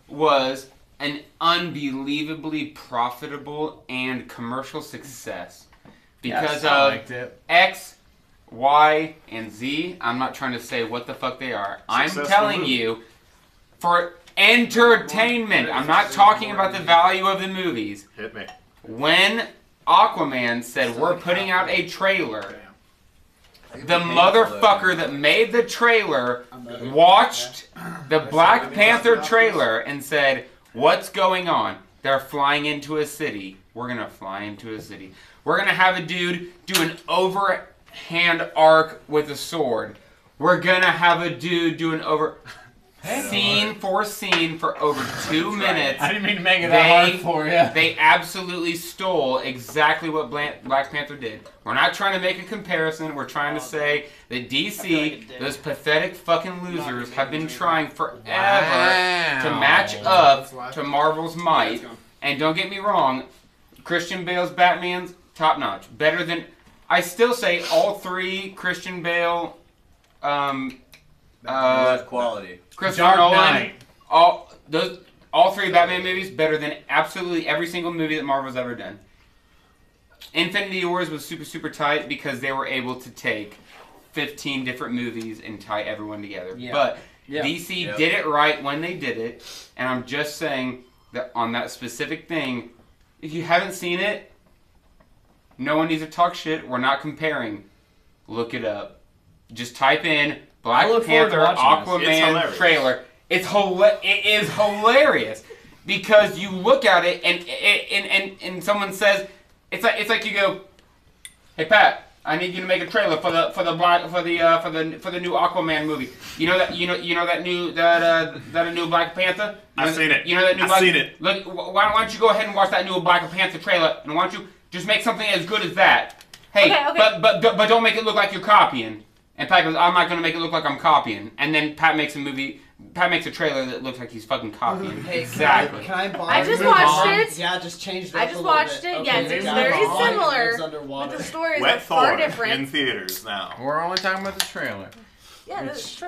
was an unbelievably profitable and commercial success. Because Yes, I of liked it. X, Y, and Z. I'm not trying to say what the fuck they are. I'm Successful telling movie. you, for entertainment, I'm not talking about the value of the movies. Hit me. When Aquaman said we're putting out a trailer, the motherfucker that made the trailer watched the Black Panther trailer and said, what's going on? They're flying into a city. We're gonna fly into a city. We're gonna have a dude do an overhand arc with a sword. We're gonna have a dude do an over... Scene for scene for over 2 minutes. I didn't mean to make it that hard for you. They absolutely stole exactly what Black Panther did. We're not trying to make a comparison. We're trying to say that DC, those pathetic fucking losers, have been trying forever to match up to Marvel's might. And don't get me wrong, Christian Bale's Batman's top notch. Better than... I still say all 3 Christian Bale... quality. Christopher Dark Nolan, Knight. all 3 Batman movies better than absolutely every single movie that Marvel's ever done. Infinity Wars was super, super tight because they were able to take 15 different movies and tie everyone together. Yeah. But Yeah. DC did it right when they did it, and I'm just saying that on that specific thing, if you haven't seen it, no one needs to talk shit. We're not comparing. Look it up. Just type in Black look forward to Panther watching this. It's Aquaman hilarious. trailer. It is hilarious because you look at it and someone says it's like you go, hey Pat, I need you to make a trailer for the new Aquaman movie. You know that a new Black Panther. I've seen it. You know that new I've Black. seen it. Look, why don't you go ahead and watch that new Black Panther trailer and why don't you just make something as good as that? Hey, Okay. but don't make it look like you're copying. And Pat goes, I'm not going to make it look like I'm copying. And then Pat makes a trailer that looks like he's fucking copying. Hey, Exactly. Can I borrow? I just watched it. Yeah, just changed it. I up just a little watched bit. it. Okay, Yes, it's got very it. similar, It's underwater. but the stories are Wet far Thor different. in theaters now. We're only talking about the trailer. Yeah, Which- this,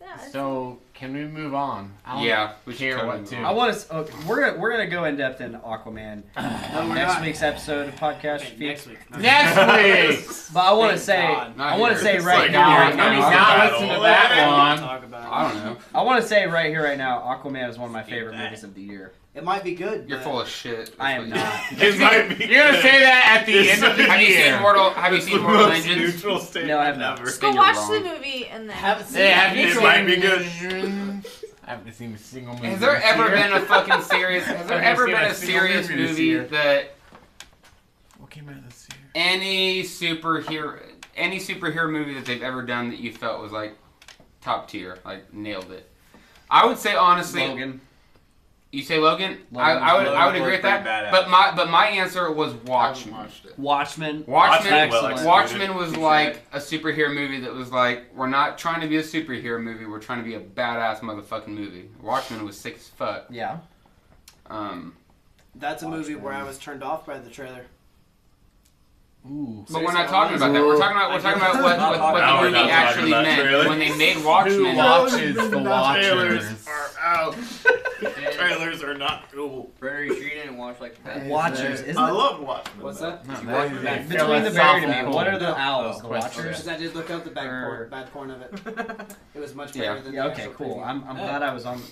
yeah. So can we move on? I don't Yeah, we should care totally what move to. on. I want to. Okay, we're gonna go in depth into Aquaman next not. week's episode of podcast. Okay, next week. Next week. But I want to Thank say, God. I want to say It's right like now. you're Let me Not not battle. listen to that one. Talk about it. I don't know. I want to say right here, right now, Aquaman is one of my favorite movies of the year. It might be good. You're but- full of shit. I am not. It might be You're gonna say that at the end of the Have you year. seen Mortal? Have you It's seen the Mortal most Engines? neutral statement No, I have not. ever. Just go You're watch wrong. the movie and then. Haven't seen Yeah, it. have you It seen might be good. Vision? haven't seen a single movie. Has there this ever year. been a fucking serious? Has there ever been a single serious movie this movie year. that What came out this year? any superhero movie that they've ever done that you felt was like top tier, like nailed it? I would say honestly, Logan. You say Logan? Logan. I would agree with that. But my answer was Watchmen. Watchmen. Watchmen was like a superhero movie that was like, we're not trying to be a superhero movie, we're trying to be a badass motherfucking movie. Watchmen was sick as fuck. Yeah. That's a movie where I was turned off by the trailer. Ooh. But we're not talking about that. We're talking about what the movie actually meant when they made Watchmen. Who watches the Watchers? Trailers are out. Trailers are not cool. Brother, you sure you didn't watch like the Watchers. Isn't I it? love Watchmen. What's that? Between the buried and me. What are the owls? The Watchers? Because I did look up the bad porn of it. It was much better than Yeah. the Okay. actual Cool. preview. I'm glad I was on.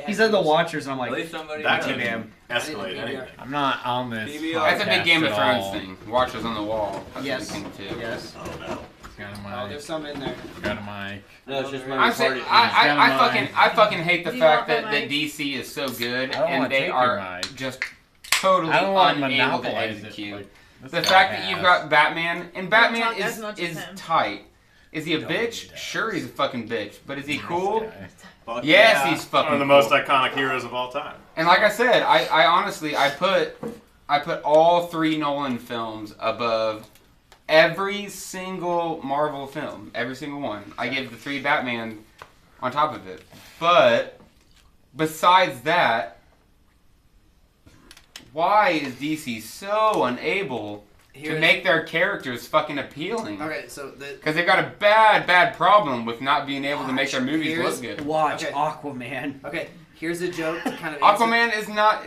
He said the Watchers, and I'm like, At least somebody That knows. could damn escalate anything. I'm not on this. That's a big Game of podcast Thrones at all. thing. Watchers on the Wall. That's Yes. a big thing too. Yes. Oh no. Got a Oh, mic. there's some in there. Got a mic. No, it's just my I'm saying, retarded. I fucking hate the Do you fact want that my mic? DC is so good I don't and wanna they take your are mic. just totally I don't want to unable to monopolize it. execute. Like, this The guy fact that has. you've got Batman, and Batman talk as is much as him. tight. Is he a bitch? Sure, he's a fucking bitch. But is he cool? Fuck Yes, yeah. he's fucking one of the cool. most iconic heroes of all time. And like I said, I honestly, I put all three Nolan films above every single Marvel film. Every single one. I give the three Batman on top of it. But besides that, why is DC so unable to make their characters fucking appealing? Okay, so because they've got a bad problem with not being able to make their movies look good. Watch Okay. Aquaman. Okay, here's a joke to kind of Aquaman is not.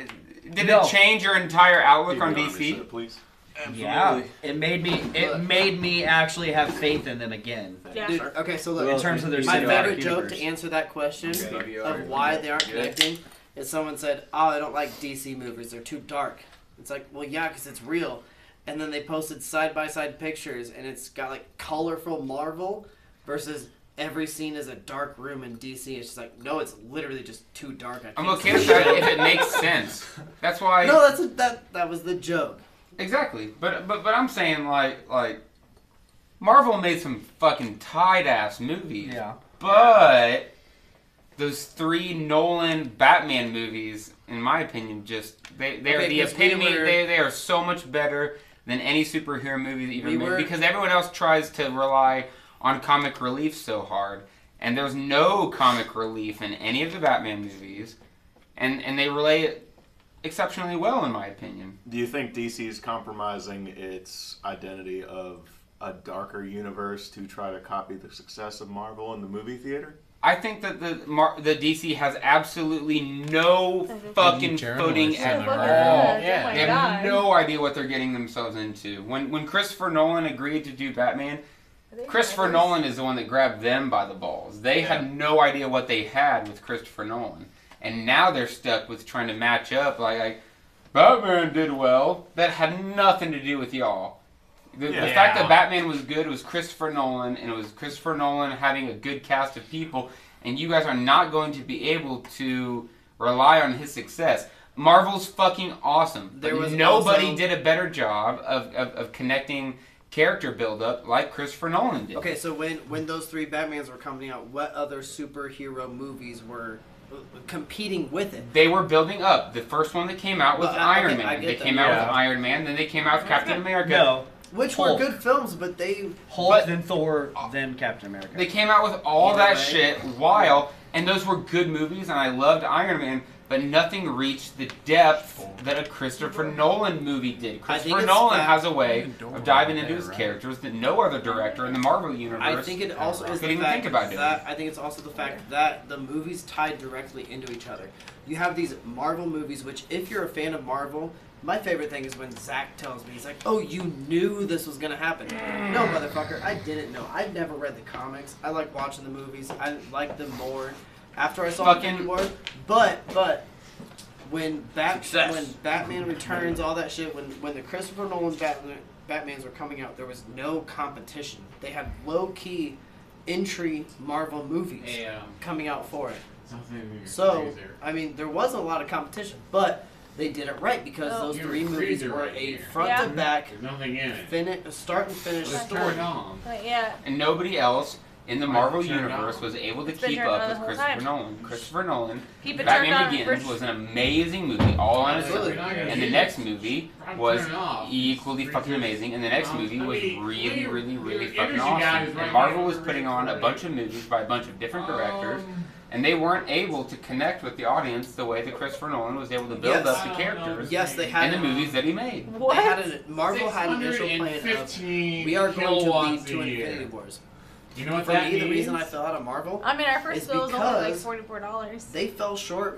Did No. it change your entire outlook on Keep it DC? sir, please. Yeah, it made me actually have faith in them again. Yeah. Dude, okay, so look, In terms of their my cinematic favorite joke universe. to answer that question Okay. of why they aren't connecting is someone said, "Oh, I don't like DC movies; they're too dark." It's like, well, yeah, because it's real. And then they posted side by side pictures, and it's got like colorful Marvel versus every scene is a dark room in DC. It's just like, no, it's literally just too dark. I I'm can't okay see with that shit. if it makes sense. That's why. No, that was the joke. Exactly, but I'm saying like Marvel made some fucking tight ass movies. Yeah. But those three Nolan Batman movies, in my opinion, just they are Okay, the 'cause we epitome. were- They are so much better than any superhero movie that you've We ever made were- because everyone else tries to rely on comic relief so hard, and there's no comic relief in any of the Batman movies, and they relay it exceptionally well, in my opinion. Do you think DC is compromising its identity of a darker universe to try to copy the success of Marvel in the movie theater? I think that the DC has absolutely no fucking footing at all. Yeah. They have no idea what they're getting themselves into. When Christopher Nolan agreed to do Batman, Christopher Nolan is the one that grabbed them by the balls. They had no idea what they had with Christopher Nolan. And now they're stuck with trying to match up like Batman did well. That had nothing to do with y'all. The fact that Batman was good was Christopher Nolan, and it was Christopher Nolan having a good cast of people, and you guys are not going to be able to rely on his success. Marvel's fucking awesome. But nobody did a better job of connecting character build-up like Christopher Nolan did. Okay, so when those three Batmans were coming out, what other superhero movies were competing with it? They were building up. The first one that came out was Well, Iron okay, I Man. get They that. came out with Yeah. Iron Man, then they came out with Captain America. No. Which Hulk. were good films, but they... Hulk, then Thor, then Captain America. They came out with all Either that way. shit while, and those were good movies, and I loved Iron Man, but nothing reached the depth that a Christopher Nolan movie did. Christopher Nolan has a way of diving into his characters that no other director in the Marvel universe I think it also is could the even fact think about doing. that I think it's also the fact that the movies tied directly into each other. You have these Marvel movies, which if you're a fan of Marvel, my favorite thing is when Zach tells me, he's like, "Oh, you knew this was gonna happen." No, motherfucker, I didn't know. I've never read the comics. I like watching the movies. I like them more after I saw Infinity War. But when Batman Returns, all that shit, when the Christopher Nolan Batmans were coming out, there was no competition. They had low key entry Marvel movies coming out for it. So, I mean, there wasn't a lot of competition, but they did it right because those 3 movies were a front to back, start and finish story. Yeah. And nobody else in the Marvel universe was able to keep up with Christopher Nolan. Christopher Nolan, Batman Begins was an amazing movie, all on its own. And the next movie was equally fucking amazing. And the next movie was really, really, really fucking awesome. And Marvel was putting on a bunch of movies by a bunch of different directors. And they weren't able to connect with the audience the way that Christopher Nolan was able to build up the characters in the movies that he made. Marvel had an initial plan of, we are going to lead to Infinity Wars. You know what For that me, means? the reason I fell out of Marvel. I mean, our first bill was only like $44. They fell short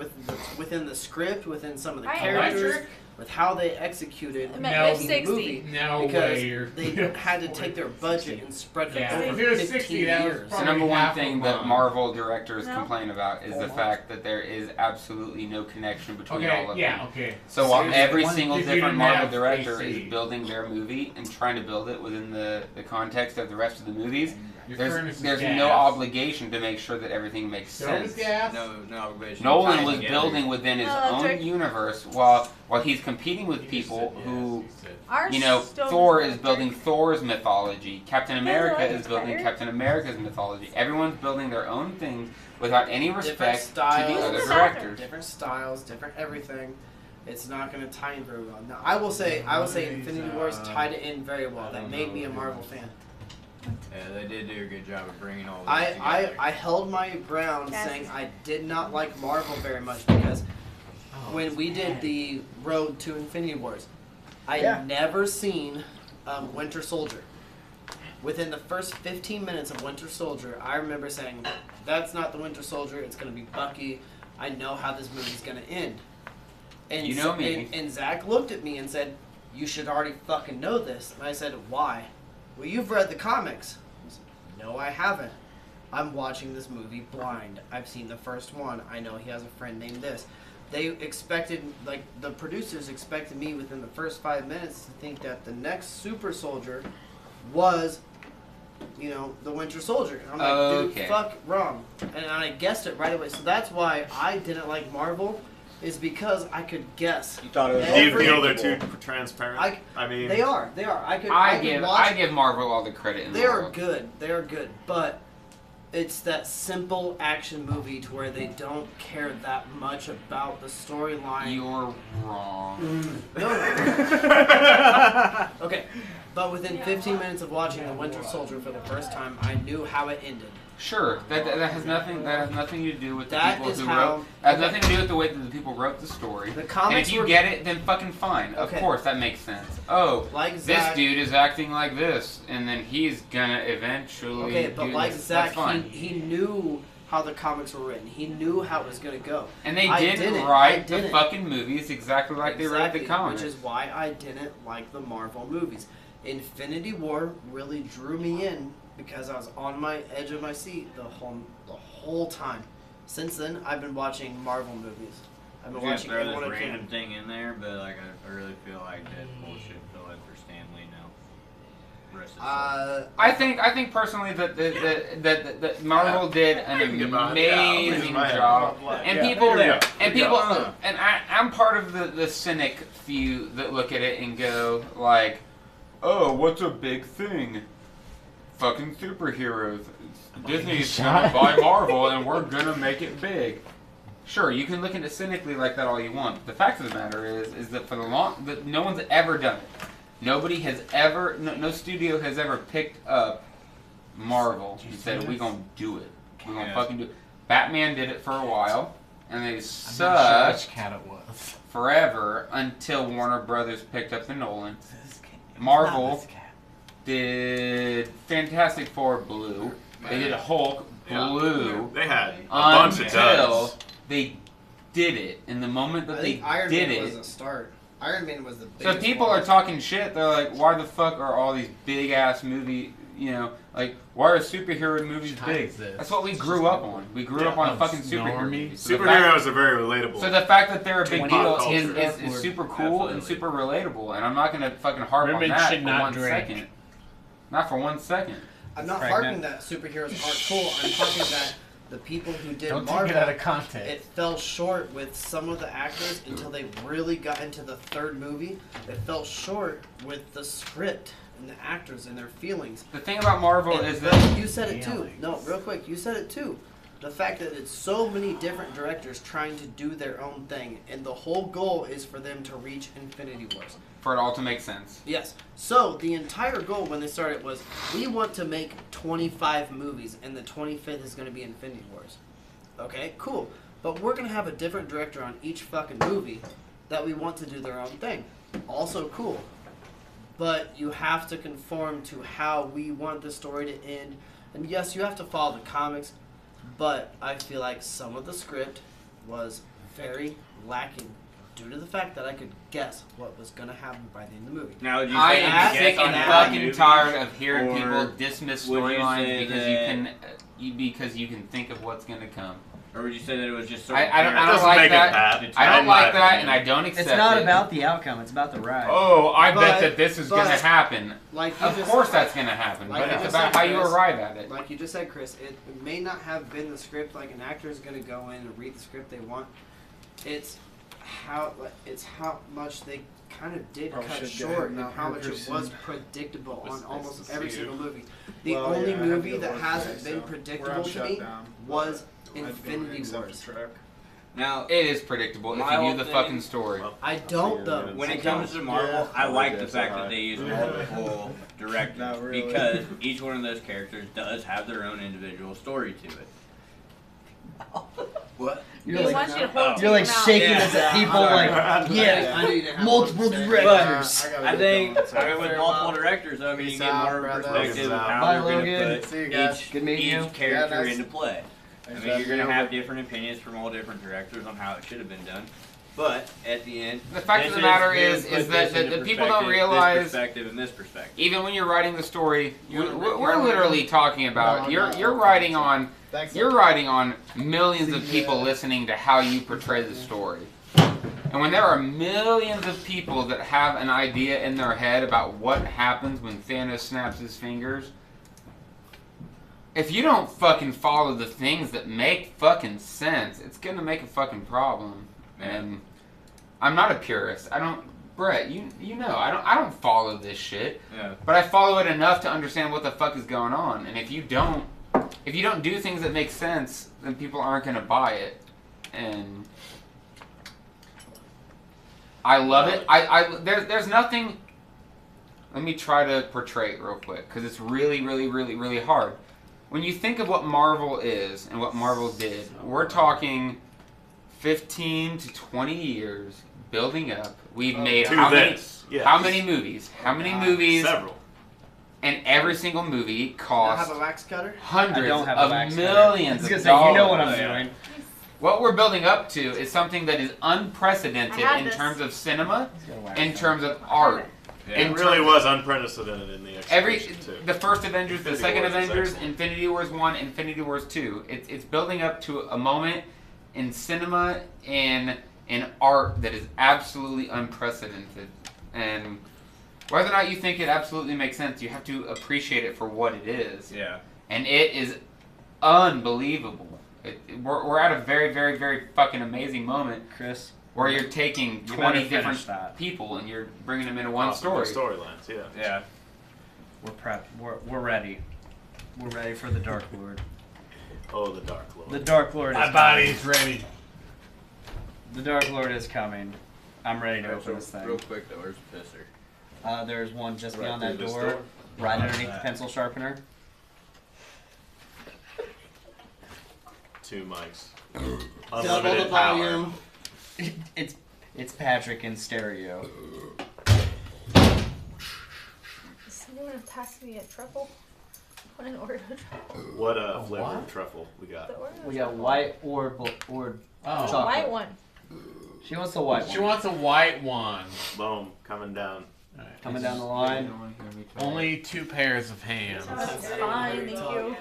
within the script, within some of the characters, with how they executed the movie. Because they had to take their budget and spread it over 15 years. The number one thing that Marvel directors complain about is the fact that there is absolutely no connection between all of them. So while every single different Marvel director is building their movie and trying to build it within the context of the rest of the movies, there's no obligation to make sure that everything makes sense. No obligation. Nolan was building within his own universe while he's competing with people who, you know, Thor is building Thor's mythology. Captain America is building Captain America's mythology. Everyone's building their own things without any respect to the other directors. Different styles, different everything. It's not going to tie in very well. Now, I will say Infinity Wars tied it in very well. That made me a Marvel fan. Yeah, they did do a good job of bringing all this I held my ground saying I did not like Marvel very much because when we did the road to Infinity Wars, I had never seen Winter Soldier. Within the first 15 minutes of Winter Soldier, I remember saying, that's not the Winter Soldier, it's going to be Bucky. I know how this movie's going to end. And you know me. And Zach looked at me and said, you should already fucking know this. And I said, why? Well, you've read the comics. I said, no, I haven't. I'm watching this movie blind. I've seen the first one. I know he has a friend named this. They expected, like, the producers expected me within the first 5 minutes to think that the next super soldier was, you know, the Winter Soldier. And I'm like, dude, fuck, wrong. And I guessed it right away. So that's why I didn't like Marvel, is because I could guess. You thought it was do you feel they're too transparent? I mean, they are. I give Marvel all the credit in the world. They are good, but it's that simple action movie to where they don't care that much about the storyline. You're wrong. Okay, but within 15 minutes of watching The Winter Soldier for the first time, I knew how it ended. Sure, that has nothing to do with the people who wrote. That has nothing to do with the way that the people wrote the story. The comics and if you get it, then fucking fine. Of course, that makes sense. Oh, this dude is acting like this, and then he's gonna eventually. Okay, but do like this. Zach, That's fine. he knew how the comics were written. He knew how it was gonna go. And they didn't write the fucking movies exactly like they wrote the comics. Which is why I didn't like the Marvel movies. Infinity War really drew me in because I was on my edge of my seat the whole time. Since then, I've been watching Marvel movies. I've been watching throw everyone this I can. random thing in there, but like I really feel like Deadpool should fill in for Stan Lee now. I think personally that Marvel did an amazing job, and I'm part of the cynic few that look at it and go like, oh, what's a big thing? Fucking superheroes. Disney's gonna buy Marvel and we're gonna make it big. Sure, you can look at it cynically like that all you want. But the fact of the matter is that that no one's ever done it. Nobody has ever, no studio has ever picked up Marvel and said, we're gonna do it. We're gonna fucking do it. Batman did it for a while, and they sucked forever until Warner Brothers picked up the Nolan. Marvel did Fantastic Four blue. They did Hulk blue. They had a bunch of duds. They did it. And the moment that they Iron did Man it, was a start. Iron Man was the so biggest people one. are talking shit. They're like, why the fuck are all these big ass movies? You know, like why are superhero movies big? That's what we grew up on. We grew up on fucking superhero movies. So Superheroes are very relatable. So the fact that they're a big deal is super cool and super relatable, and I'm not gonna fucking harp on that for 1 second. Not for 1 second. I'm not harping that superheroes aren't cool. I'm harping that the people who did Don't Marvel, take it out of context. it fell short with some of the actors until they really got into the third movie. It fell short with the script and the actors and their feelings. The thing about Marvel And- is but that you said it too. No, real quick, you said it too. The fact that it's so many different directors trying to do their own thing, and the whole goal is for them to reach Infinity Wars. for it all to make sense. Yes. So the entire goal when they started was, we want to make 25 movies, and the 25th is going to be Infinity Wars. Okay, cool. But we're going to have a different director on each fucking movie that we want to do their own thing. Also cool. But you have to conform to how we want the story to end. And yes, you have to follow the comics, but I feel like some of the script was very lacking due to the fact that I could guess what was going to happen by the end of the movie. Now, would you I say am you sick guess and on fucking movies, tired of hearing or people dismiss would you storylines say because that- because you can think of what's going to come. Or would you say that it was just I don't like that. I don't like that, and I don't accept it. It's not about the outcome; it's about the ride. Oh, I bet But- that this is but- going to happen. Like you Of just course said- that's going to happen, like but you it's just about said, how you Chris, arrive at it. Like you just said, Chris, it may not have been the script. Like an actor is going to go in and read the script they want. It's how much they kind of did Oh, cut shit, short, yeah, and how much it 100%. was predictable on It's almost nice to every see single you. movie. The Well, only yeah, I have movie to that work hasn't today, been so predictable we're on to me shutdown, was but Infinity Wars. Now, it is predictable if my you whole knew the thing- fucking story. I don't though. When it I comes don't. to Marvel, Yeah. I like the fact that they use multiple directors Not really. because each one of those characters does have their own individual story to it. What? You're He like, wants you to hold it you're to like your mouth. shaking Yeah. this at people Yeah. like, yeah, I knew you didn't have multiple one to say. directors. I think, going, so I mean, with fair multiple enough. directors, I mean, you Peace get out, more brother. perspective of Bye, how they're Logan. going to See you put guys. Good meeting you. each character Yeah, nice. into play. I Nice mean, you're going to having have you. different opinions from all different directors on how it should have been done. But at the end, The fact of this the matter here is put that this into the people don't perspective, realize, this perspective and this perspective. even when you're writing the story, You're we're literally talking about No, you're writing on Thanks. you're writing on millions of people listening to how you portray the story. And when there are millions of people that have an idea in their head about what happens when Thanos snaps his fingers, if you don't fucking follow the things that make fucking sense, it's gonna make a fucking problem. And I'm not a purist. I don't, Brett. You know I don't follow this shit. Yeah. But I follow it enough to understand what the fuck is going on. And if you don't do things that make sense, then people aren't gonna buy it. And I love it. There's nothing. Let me try to portray it real quick because it's really, really, really, really hard. When you think of what Marvel is and what Marvel did, we're talking 15 to 20 years building up. We've made To how this, yes. how many movies? How many movies? Several. And every single movie You costs have a wax cutter? hundreds I don't have a of wax cutter. millions I was gonna of say, dollars. you know what I'm doing. What we're building up to is something that is unprecedented I had in this. terms of cinema, He's got a wax in cutter. terms of art. It In really terms- was unprecedented in the execution, too. The first Avengers, the Infinity second Wars is Avengers, excellent. Infinity Wars 1, Infinity Wars 2. It's building up to a moment in cinema and in art that is absolutely unprecedented. And whether or not you think it absolutely makes sense, you have to appreciate it for what it is. Yeah. And it is unbelievable. We're at a very, very, very fucking amazing moment, Chris, where you're taking you 20 better finish different that. people and you're bringing them into one Possible story. storylines, yeah. Yeah. We're prepped. We're ready. We're ready for the Dark Lord. Oh, the Dark Lord. The Dark Lord is My coming. body's ready. The Dark Lord is coming. I'm ready to Alright, open so this thing. real quick though, where's the pisser? There's one just Right beyond that through this door, door? right underneath the pencil sharpener. 2 mics. Double the Unlimited power. volume. It's Patrick in stereo. Is someone gonna pass me a truffle? What an Oreo truffle. What flavor what? of truffle we got? The Oreo We got truffle. white or Oh. chocolate. The white one. She wants the white one. She wants a white one. Boom, coming down. Alright. Coming down the line. Only 2 pairs of hands. That's fine, thank you.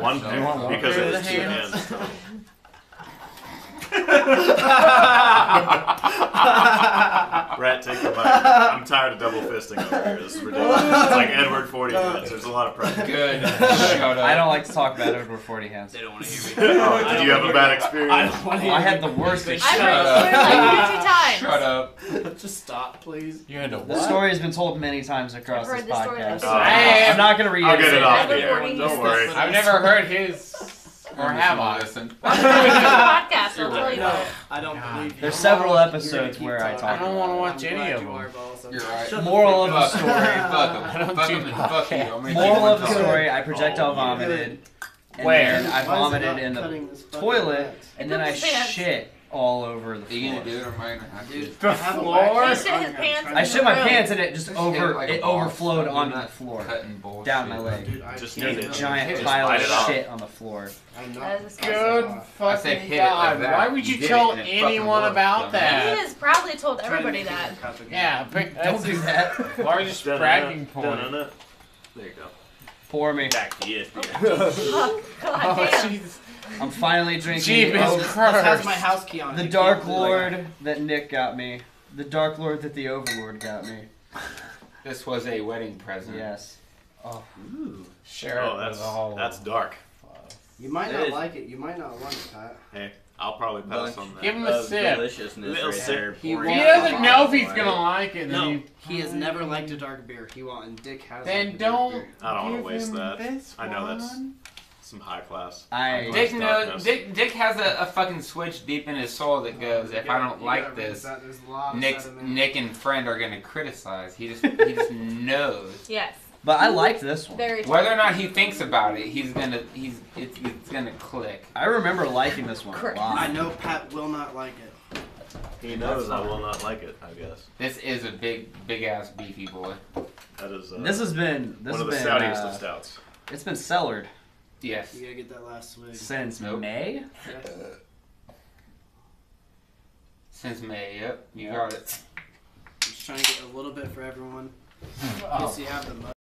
One You want one because pair it of was 2 hands? hands. Brett, take the mic. I'm tired of double fisting over here. This is ridiculous. It's like Edward 40 hands. There's a lot of pressure. Good. Shut up. I don't like to talk about Edward 40 hands. They don't want to hear me. Oh, did you have a bad experience? I don't want to hear I had the worst I've experience. heard the story like 50 times. Shut up. Just stop, please. You had to The story has been told many times across I've this heard the story podcast. like I'm not going to read I'll get it off Edward the air. 40 Don't worry. I've never heard his. Or have I? Listen. Podcast, I'll tell you No, about it. I don't believe you. There's several You're episodes gonna where keep I talking. talk I don't want to I'm watch glad any of you them. are, Balls. I'm You're sorry. right. Moral of the Fuck story. Fuck him and fuck you. I'm gonna Moral of keep the on story, talking. I projectile Oh, yeah. vomited. And Where? then I Why is it vomited not in the cutting this fucking toilet, wax? and then I Poop his pants. shit all over the Are you floor. gonna do it or am I gonna have to? Dude, The I have a floor? wax He shit his on. pants I shit my in the room. pants and it just Just hit it like a boss. overflowed You're onto not the floor, cutting bullshit. down my leg. Dude, I Just can't There's a do it. giant Just pile bite of it off. shit on the floor. I'm That not. is disgusting. Good I said fucking hit it like God. that. Why would you Did it tell and it fucking anyone worked, about dumbass. He that? has probably told Try to everybody make it that. a cup again. Yeah, but Don't do that. Largest bragging point. There you go. Pour me. Back to you. Oh, God Oh, damn. Jesus. I'm finally drinking Jeepers This Christ. has my house key on it. the I Dark can't, like- Lord that Nick got me. The Dark Lord that the Overlord got me. This was a wedding present. Yes. Oh. Share Oh, it with the whole. that's dark. You might It not is. like it. You might not want it, Pat. Hey, I'll probably pass on that. Give him a Of sip. deliciousness Little right sip. there. He pouring He won't- out doesn't the know if bottle, he's right? gonna like it. No, Then he has never liked a dark beer. He won't, and Dick has. Then liked a dark don't. beer. I don't want give to waste him that. this I know that's one. some high class. I Dick knows. darkness. Dick has a fucking switch deep in his soul that goes, if I don't like this, There's a lot of sediment. Nick and friend are gonna criticize. He just knows. Yes. But I liked this one. Very true. Whether or not he thinks about it, it's gonna click. I remember liking this one a lot. I know Pat will not like it. He knows I will not like it, I guess. This is a big ass beefy boy. That is This has been one of the stoutiest of stouts. It's been cellared Yes. You gotta get that last swig. since Nope. May. Since May, yep, you got it. Just trying to get a little bit for everyone. Oh. Guess you have the most.